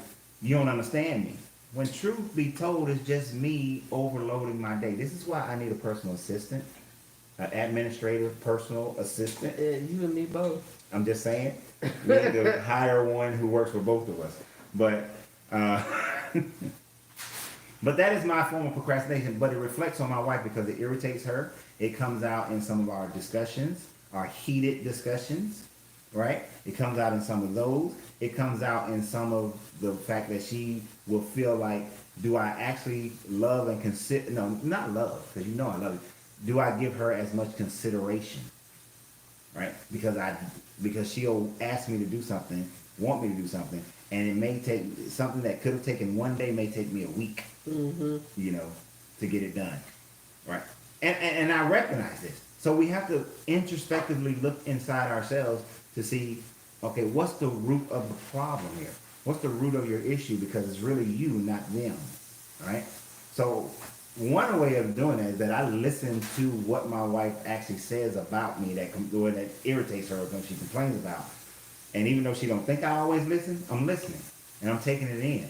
you don't understand me. When truth be told, it's just me overloading my day. This is why I need a personal assistant, an administrative personal assistant. You and me both. I'm just saying. We need to hire one who works for both of us. But But that is my form of procrastination, but it reflects on my wife because it irritates her. It comes out in some of our discussions, our heated discussions, right? It comes out in some of those. It comes out in some of the fact that she will feel like, do I actually love and consider, no, not love, because you know I love you. Do I give her as much consideration, right? Because she'll ask me to do something, want me to do something, and it may take something that could have taken one day may take me a week, you know, to get it done, right? And I recognize this. So we have to introspectively look inside ourselves to see, okay, what's the root of the problem here? What's the root of your issue? Because it's really you, not them, right? So one way of doing it is that I listen to what my wife actually says about me that irritates her or she complains about. And even though she don't think I always listen, I'm listening and I'm taking it in.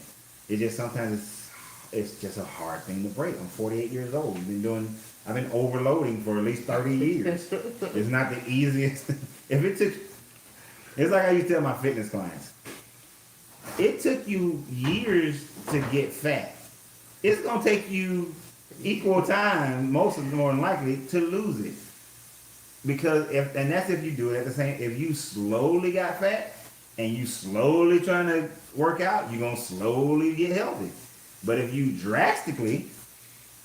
It just sometimes it's just a hard thing to break. I'm 48 years old. I've been overloading for at least 30 years. It's not the easiest thing. It's like I used to tell my fitness clients. It took you years to get fat. It's gonna take you equal time, more than likely, to lose it. Because that's if you do it at the same. If you slowly got fat and you slowly trying to work out, you're gonna slowly get healthy. But if you drastically,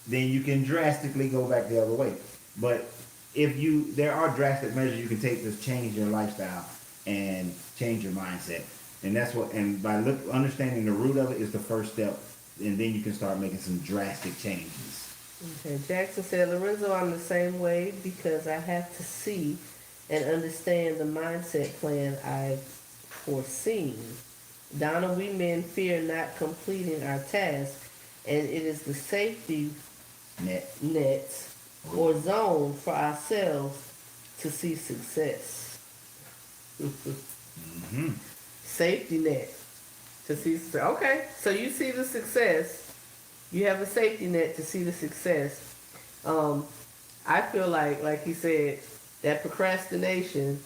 then you can drastically go back the other way. But there are drastic measures you can take to change your lifestyle and change your mindset. And by understanding the root of it is the first step, and then you can start making some drastic changes. Okay, Jackson said, Larenzo, I'm the same way because I have to see and understand the mindset plan I've foreseen. Donna, we men fear not completing our task, and it is the safety nets or zone for ourselves to see success. Safety net to see success. Okay, so you see the success. You have a safety net to see the success. I feel like he said, that procrastination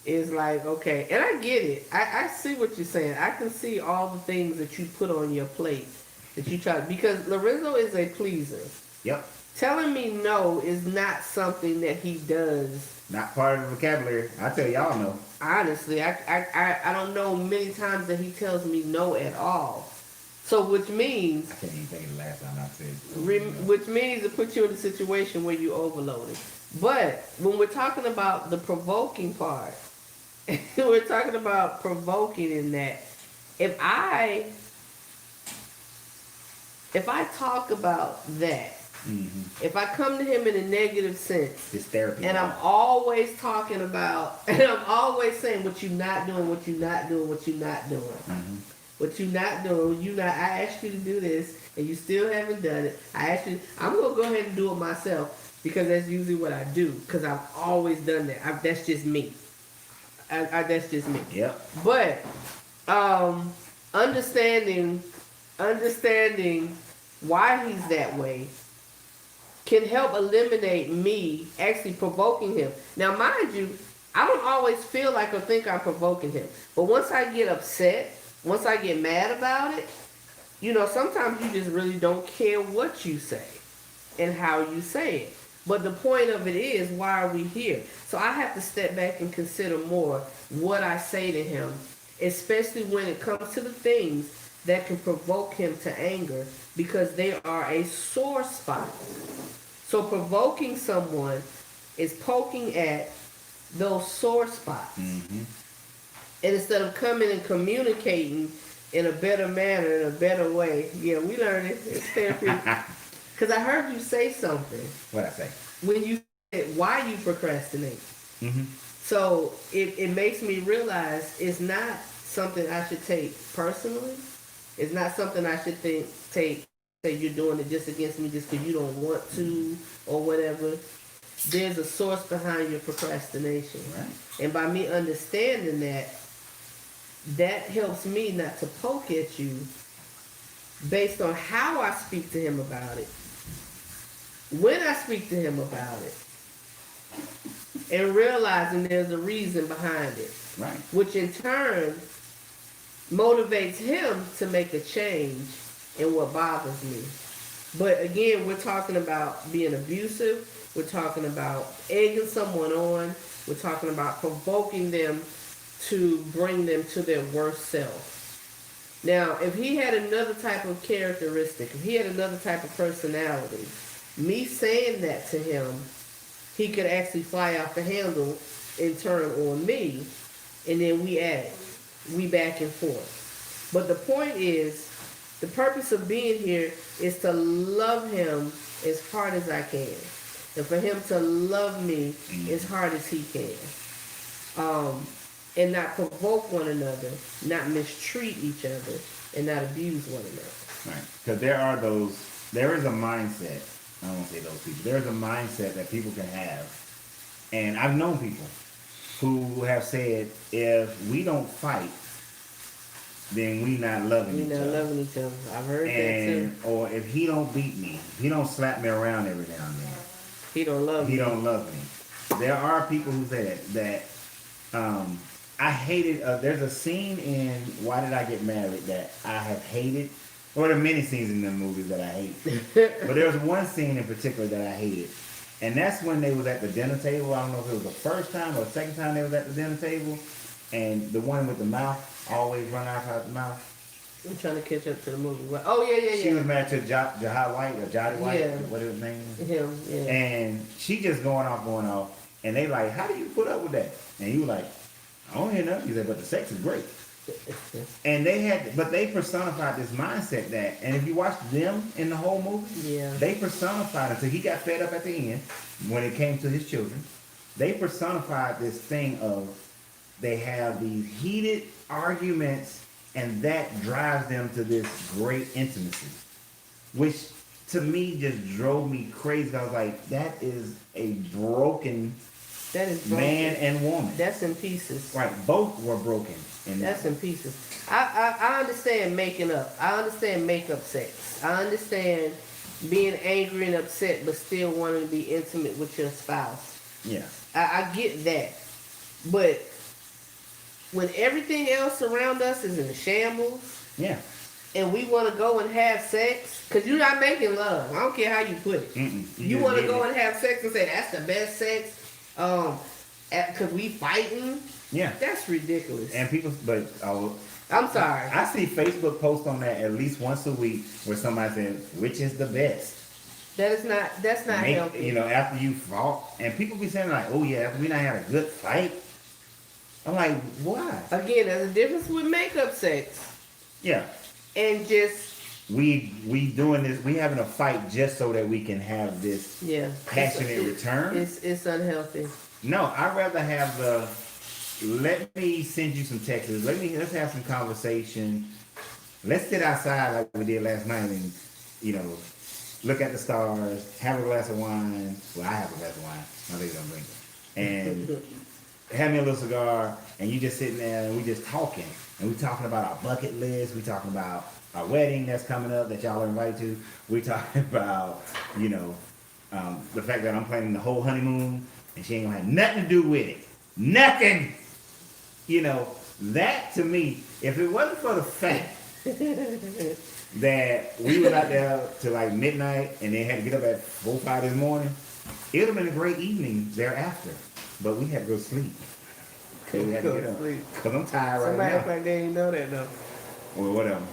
is like, okay, and I get it. I see what you're saying. I can see all the things that you put on your plate that you try, because Lorenzo is a pleaser. Yep. Telling me no is not something that he does. Not part of the vocabulary. I tell y'all no. Honestly, I don't know many times that he tells me no at all. So which means, I can't even think of the last time I said which means it puts you in a situation where you're overloaded. But when we're talking about the provoking part, we're talking about provoking in that. If I talk about that, if I come to him in a negative sense, it's therapy. And I'm always talking about, and I'm always saying what you're not doing, what you're not doing, what you're not doing. What you're not doing, I asked you to do this, and you still haven't done it. I'm going to go ahead and do it myself, because that's usually what I do, because I've always done that. That's just me. That's just me. Yep. But, understanding why he's that way can help eliminate me actually provoking him. Now, mind you, I don't always feel like or think I'm provoking him. But once I get upset, once I get mad about it, sometimes you just really don't care what you say and how you say it. But the point of it is, why are we here? So I have to step back and consider more what I say to him, especially when it comes to the things that can provoke him to anger, because they are a sore spot. So provoking someone is poking at those sore spots. And instead of coming and communicating in a better manner, in a better way, yeah, we learned it. It's therapy. Because I heard you say something. What'd I say? When you said why you procrastinate. So it makes me realize it's not something I should take personally. It's not something I should say you're doing it just against me just because you don't want to or whatever. There's a source behind your procrastination. Right. And by me understanding that helps me not to poke at you based on how I speak to him about it, when I speak to him about it, and realizing there's a reason behind it. Right. Which in turn motivates him to make a change and what bothers me. But again, we're talking about being abusive. We're talking about egging someone on. We're talking about provoking them to bring them to their worst self. Now, if he had another type of characteristic, if he had another type of personality, me saying that to him, he could actually fly off the handle and turn on me, and then we back and forth. But the point is, the purpose of being here is to love him as hard as I can, and for him to love me as hard as he can. And not provoke one another, not mistreat each other, and not abuse one another. Right. Because there is a mindset, I don't want to say those people, there's a mindset that people can have. And I've known people who have said, if we don't fight, then we not loving each other. We not loving each other. I've heard that too. Or if he don't beat me, if he don't slap me around every now and then, he don't love me. He don't love me. There are people who say that I hated, there's a scene in Why Did I Get Married that I have hated. Well, there are many scenes in the movies that I hate. But there was one scene in particular that I hated. And that's when they was at the dinner table. I don't know if it was the first time or the second time they was at the dinner table. And the one with the mouth always run out the mouth. I'm trying to catch up to the movie. Oh, yeah. She was married to Jahad White or Jodie White, yeah. What his name is. Him, yeah. And she just going off. And they like, how do you put up with that? And he was like, I don't hear nothing. He said, but the sex is great. And they personified this mindset that, and if you watch them in the whole movie, yeah, they personified until he got fed up at the end when it came to his children. They personified this thing of they have these heated arguments, and that drives them to this great intimacy, which to me just drove me crazy. I was like, that is a broken. That is broken. Man and woman. That's in pieces. Right, both were broken. That's in pieces. I understand making up. I understand makeup sex. I understand being angry and upset, but still wanting to be intimate with your spouse. Yeah. I get that. But when everything else around us is in shambles, yeah, and we want to go and have sex, because you're not making love. I don't care how you put it. You want to go and have sex and say, that's the best sex. Because we fighting. Yeah, that's ridiculous. And people, but I'm sorry. I see Facebook posts on that at least once a week where somebody says, "Which is the best?" That's not healthy. You know, after you fought, and people be saying like, "Oh yeah, after we not had a good fight." I'm like, why? Again, there's a difference with makeup sex. Yeah. And just we doing this. We having a fight just so that we can have this passionate return. It's unhealthy. No, I'd rather have let me send you some texts. Let's have some conversation. Let's sit outside like we did last night and, look at the stars, have a glass of wine. Well, I have a glass of wine. My lady don't drink it. And have me a little cigar, and you just sitting there and we just talking. And we talking about our bucket list. We talking about our wedding that's coming up that y'all are invited to. We talking about, the fact that I'm planning the whole honeymoon and she ain't gonna have nothing to do with it. Nothing! That to me, if it wasn't for the fact that we was out there till like midnight and then had to get up at 4, 5 this morning, it would have been a great evening thereafter. But we had to go sleep. So we had to get up. Because I'm tired right now. Somebody act like they didn't know that though. Or whatever.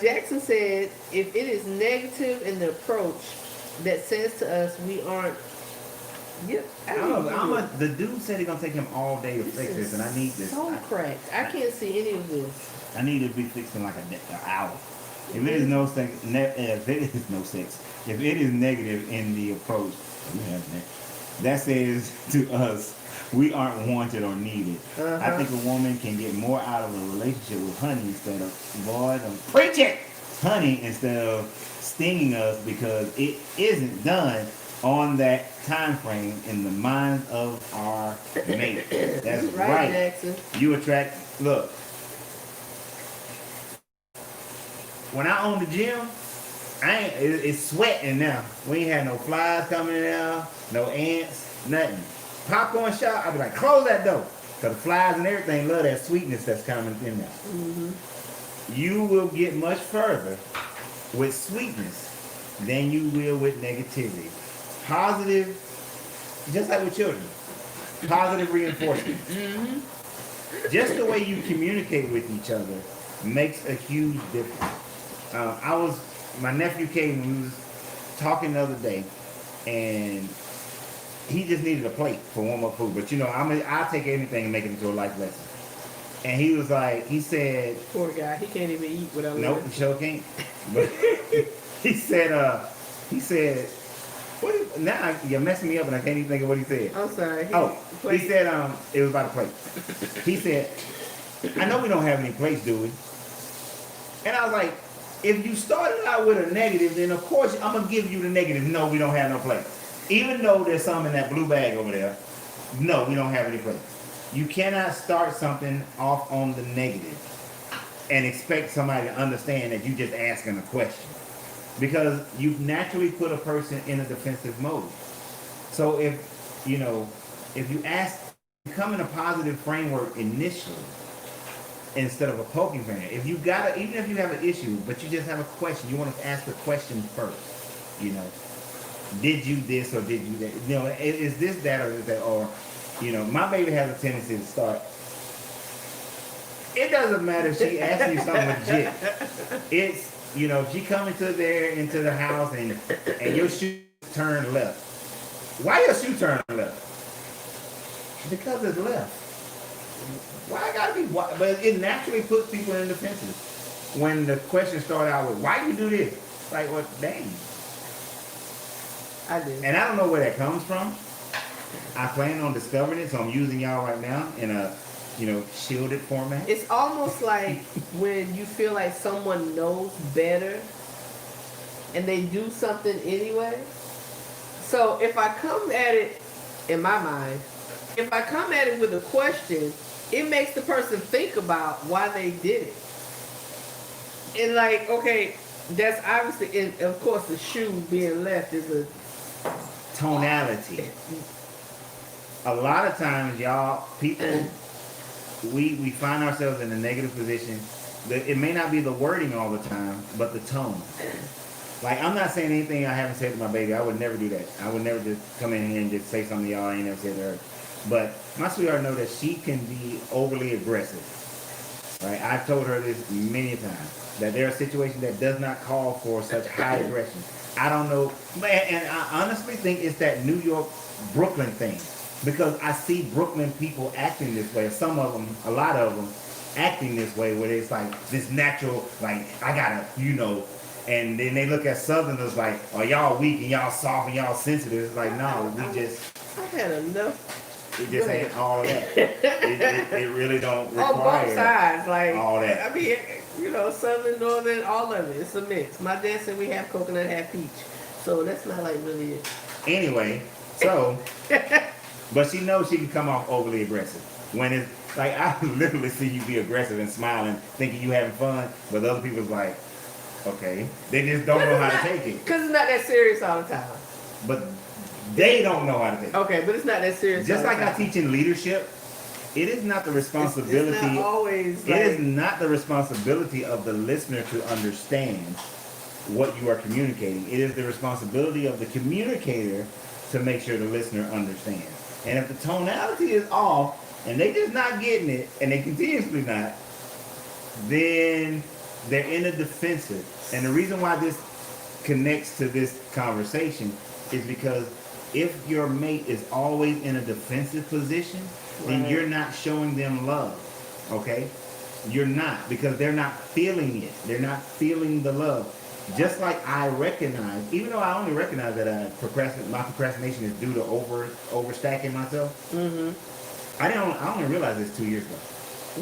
Jackson said, if it is negative in the approach that says to us we aren't. Yep. The dude said he's gonna take him all day to fix this, and I need this. So cracked. I can't see any of this. I need it to be fixed in like an hour. If it is no sex, if it is negative in the approach, that says to us we aren't wanted or needed. I think a woman can get more out of a relationship with honey instead of preach it, honey, instead of stinging us because it isn't done on that time frame in the mind of our mate. That's right. Jackson. You attract. Look, when I own the gym, it's sweating now. We ain't had no flies coming in there, no ants, nothing. Popcorn shop, I'll be like, close that door. Because the flies and everything love that sweetness that's coming in there. You will get much further with sweetness than you will with negativity. Positive, just like with children, positive reinforcement. Just the way you communicate with each other makes a huge difference. My nephew came and we was talking the other day, and he just needed a plate for warm up food. But I'll take anything and make it into a life lesson. And he was like, he said, poor guy, he can't even eat without. Nope, he sure can't. But he said, now you're messing me up and I can't even think of what he said. I'm sorry. He said, it was about a plate. He said, I know we don't have any plates, do we? And I was like, if you started out with a negative, then of course I'm going to give you the negative. No, we don't have no plates. Even though there's some in that blue bag over there, no, we don't have any plates. You cannot start something off on the negative and expect somebody to understand that you just asking a question. Because you naturally put a person in a defensive mode. So if you come in a positive framework initially, instead of a poking finger. Even if you have an issue, but you just have a question, you want to ask the question first. Did you this or did you that? Is this that or is that? Or, my baby has a tendency to start. It doesn't matter if she asks you something legit. It's, she come into the house and your shoe turned left. Why your shoe turned left? Because it's left. Why I gotta be? But it naturally puts people in defensive when the question started out with, "Why you do this?" Like, what? Dang. I do. And I don't know where that comes from. I plan on discovering it, so I'm using y'all right now in a, shielded format. It's almost like when you feel like someone knows better, and they do something anyway. So if I come at it, in my mind, if I come at it with a question, it makes the person think about why they did it. And like, okay, that's obviously, and of course the shoe being left is a tonality. A lot of times, y'all, people, we find ourselves in a negative position. It may not be the wording all the time, but the tone. Like, I'm not saying anything I haven't said to my baby. I would never do that. I would never just come in here and just say something to y'all I ain't never said to her. But my sweetheart knows that she can be overly aggressive. Right? I've told her this many times, that there are situations that does not call for such high aggression. I don't know, and I honestly think it's that New York, Brooklyn thing. Because I see Brooklyn people acting this way. Some of them, a lot of them, acting this way, where it's like this natural, like, I gotta, and then they look at Southerners like, oh, y'all weak and y'all soft and y'all sensitive. It's like, no, we just... I've had enough. It just ain't all that. It really don't require on both sides, like all that. I mean, southern, northern, all of it. It's a mix. My dad said we have coconut, half peach, so that's not like really it. Anyway, so, but she knows she can come off overly aggressive when it's like, I literally see you be aggressive and smiling, thinking you having fun, but other people's like, okay, they just don't know how to take it. Because it's not that serious all the time. But they don't know how to take it. Okay, but it's not that serious. Just like I teach in leadership, it is not the responsibility. It's not always. It is not the responsibility of the listener to understand what you are communicating. It is the responsibility of the communicator to make sure the listener understands. And if the tonality is off and they just not getting it, and they continuously not, then they're in a defensive. And the reason why this connects to this conversation is because if your mate is always in a defensive position, then you're not showing them love, okay? You're not, because they're not feeling it. They're not feeling the love. Just like I recognize, even though I only recognize that my procrastination is due to overstacking myself. Mm-hmm. I only realized this 2 years ago.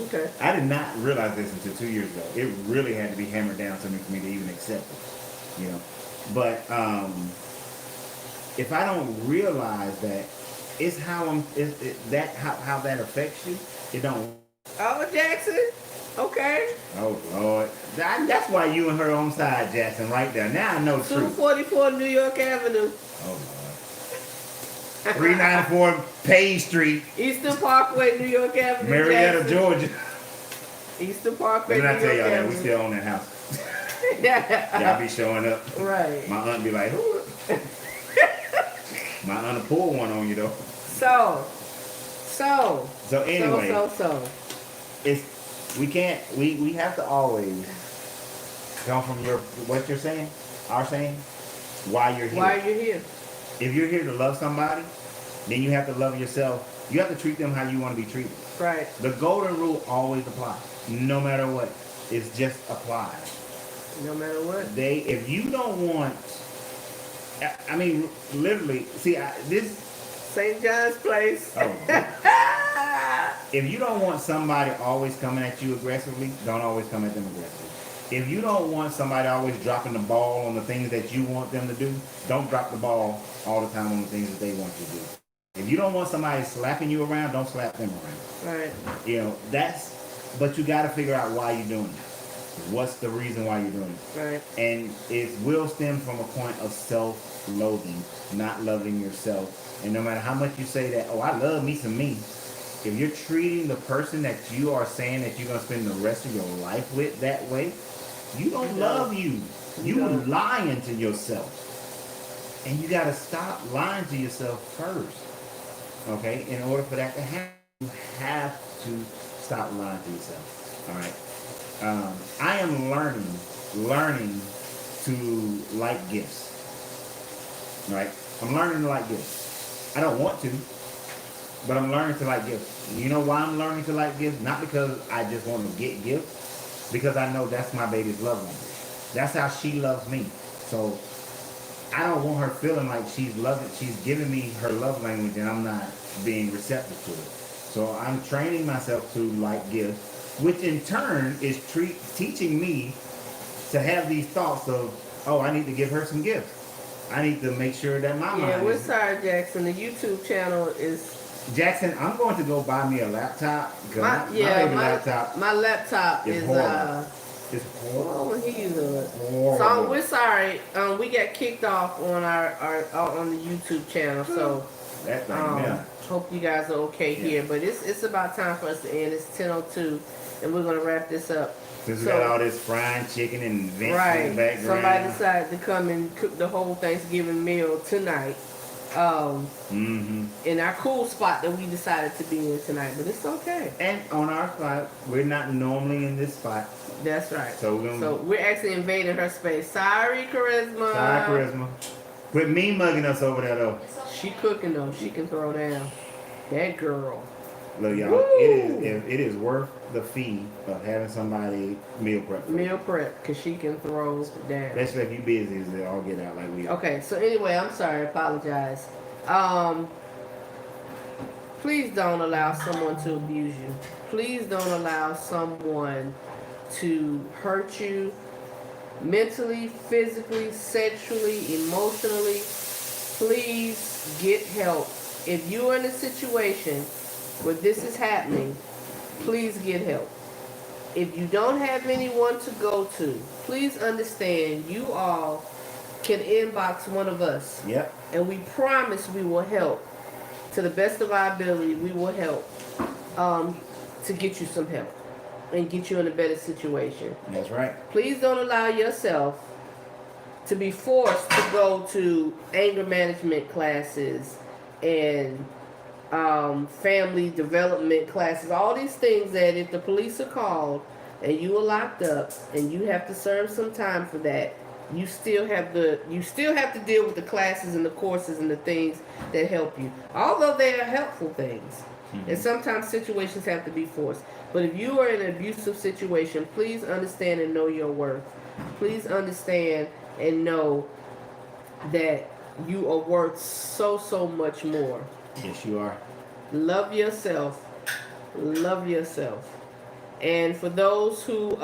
Okay. I did not realize this until 2 years ago. It really had to be hammered down to me for me to even accept it, But if I don't realize that, it's how how that affects you. It don't. Oh, Jackson. Okay. Oh Lord, that's why you and her on side, Jackson, right there. Now I know the truth. 244 New York Avenue. Oh Lord. 394 Page Street. Eastern Parkway, New York Avenue. Marietta, Jackson. Georgia. Eastern Parkway, What did I New tell York y'all that Avenue. we still own that house? Y'all be showing up. Right. My aunt be like, who? My aunt will pull one on you though. So anyway, it's we have to always come from what you're saying, our saying, why you're here. Why you're here. If you're here to love somebody, then you have to love yourself. You have to treat them how you want to be treated. Right. The golden rule always applies, no matter what. It's just applied. No matter what. If you don't want, I mean, literally, see, this St. John's Place. Oh. If you don't want somebody always coming at you aggressively, don't always come at them aggressively. If you don't want somebody always dropping the ball on the things that you want them to do, don't drop the ball all the time on the things that they want you to do. If you don't want somebody slapping you around, don't slap them around. Right. You know, but you got to figure out why you're doing it. What's the reason why you're doing it? Right. And it will stem from a point of self-loathing, not loving yourself. And no matter how much you say that, oh, I love me some me, if you're treating the person that you are saying that you're going to spend the rest of your life with that way, you don't love you. You are lying to yourself. And you got to stop lying to yourself first. Okay? In order for that to happen, you have to stop lying to yourself. All right? I am learning to like gifts. All right? I'm learning to like gifts. I don't want to, but I'm learning to like gifts. You know why I'm learning to like gifts? Not because I just want to get gifts, because I know that's my baby's love language. That's how she loves me. So I don't want her feeling like she's giving me her love language and I'm not being receptive to it. So I'm training myself to like gifts, which in turn is teaching me to have these thoughts of, oh, I need to give her some gifts. I need to make sure that my mind Yeah, we're sorry, Jackson. The YouTube channel is... Jackson, I'm going to go buy me a laptop. My laptop is horrible. It's horrible. Well, so we're sorry. We got kicked off on our on the YouTube channel. So hope you guys are okay here. But it's about time for us to end. It's 10:02, and we're gonna wrap this up. Since we got all this fried chicken and vents in the background. Somebody decided to come and cook the whole Thanksgiving meal tonight. In our cool spot that we decided to be in tonight, but it's okay. And on our spot, we're not normally in this spot. That's right. So we're actually invading her space. Sorry, Charisma. Sorry, Charisma. Quit me mugging us over there though. She cooking though. She can throw down. That girl. Look, y'all, it is worth the fee of having somebody meal prep. Meal prep, because she can throw down. Especially if you busy, they all get out like we are. Okay, so anyway, I'm sorry, apologize. Please don't allow someone to abuse you. Please don't allow someone to hurt you mentally, physically, sexually, emotionally. Please get help. If you're in a situation where this is happening, please get help. If you don't have anyone to go to, please understand you all can inbox one of us. Yep. And we promise we will help. To the best of our ability, we will help to get you some help and get you in a better situation. That's right. Please don't allow yourself to be forced to go to anger management classes and family development classes, all these things that if the police are called and you are locked up and you have to serve some time for that, you still have to deal with the classes and the courses and the things that help you. Although they are helpful things. And sometimes situations have to be forced. But if you are in an abusive situation, please understand and know your worth. Please understand and know that you are worth so much more. Yes, you are. Love yourself. Love yourself. And for those who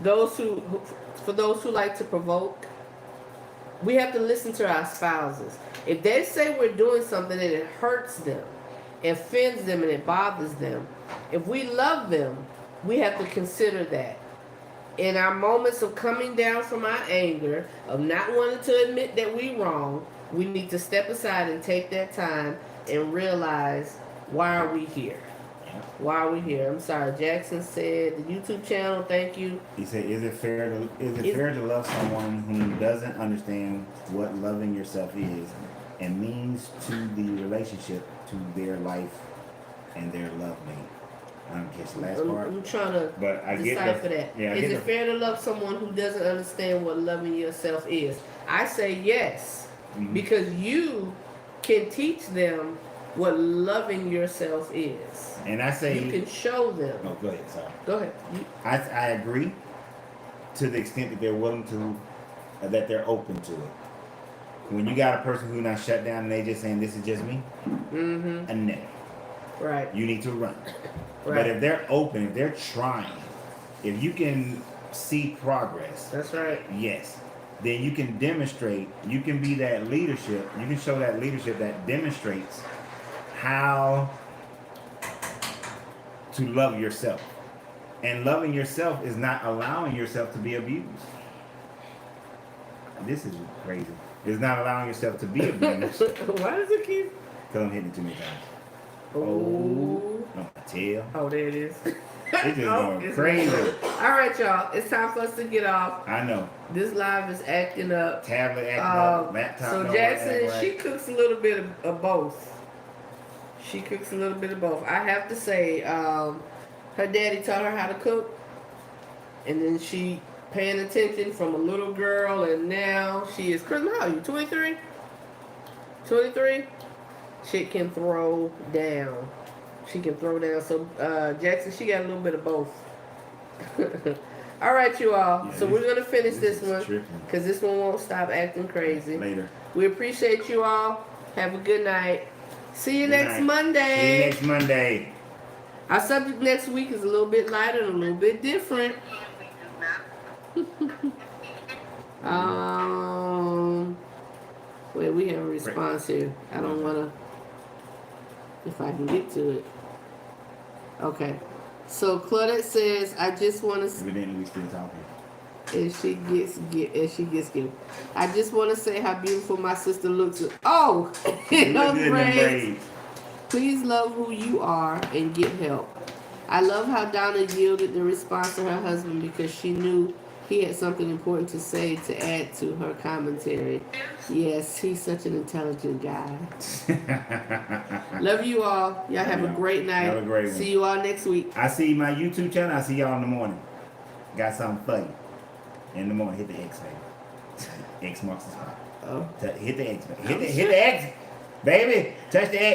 for those who like to provoke, we have to listen to our spouses. If they say we're doing something and it hurts them, offends them, and it bothers them, if we love them, we have to consider that. In our moments of coming down from our anger, of not wanting to admit that we're wrong, we need to step aside and take that time and realize, why are we here? while we're here. I'm sorry. Jackson said the YouTube channel. Thank you. He said, "Is it fair to love someone who doesn't understand what loving yourself is and means to the relationship, to their life and their love mate?" I don't catch the last part. I'm trying to but I decipher that. Yeah, is it fair to love someone who doesn't understand what loving yourself is? I say yes, because you can teach them what loving yourself is. And I say you can show them. No, go ahead. Sorry. Go ahead. I agree to the extent that they're willing to, that they're open to it. When you got a person who not shut down and they just saying this is just me, and no, right, you need to run. Right. But if they're open, if they're trying, if you can see progress, that's right. Yes, then you can demonstrate. You can be that leadership. You can show that leadership that demonstrates how to love yourself. And loving yourself is not allowing yourself to be abused. This is crazy. It's not allowing yourself to be abused. Why does it keep? Because I'm hitting it too many times. Oh. No, tail. Oh, there it is. It's just going crazy. All right, y'all. It's time for us to get off. I know. This live is acting up. Tablet acting up. Laptop. So Jackson, she cooks a little bit of both. She cooks a little bit of both. I have to say, her daddy taught her how to cook, and then she paying attention from a little girl, and now she is. Chris, how are you? 23. 23. She can throw down. She can throw down. So Jackson, she got a little bit of both. All right, you all. Yeah, so we're gonna finish this one because this one won't stop acting crazy. Later. We appreciate you all. Have a good night. See you next Monday. See you next Monday. Our subject next week is a little bit lighter and a little bit different. Well, we have a response here. I don't wanna. If I can get to it. Okay. So Claudette says, I just want to. Evidently, we still talking. As she gets good. I just want to say how beautiful my sister looks. Oh, braids. Please love who you are and get help. I love how Donna yielded the response to her husband because she knew he had something important to say to add to her commentary. Yes, he's such an intelligent guy. Love you all. Y'all have a great night. Have a great one. See you all next week. I see my YouTube channel. I see y'all in the morning. Got something for you. In the morning, hit the X, baby. X marks the spot. Oh. Hit the X, baby. Hit the X, baby. Touch the X.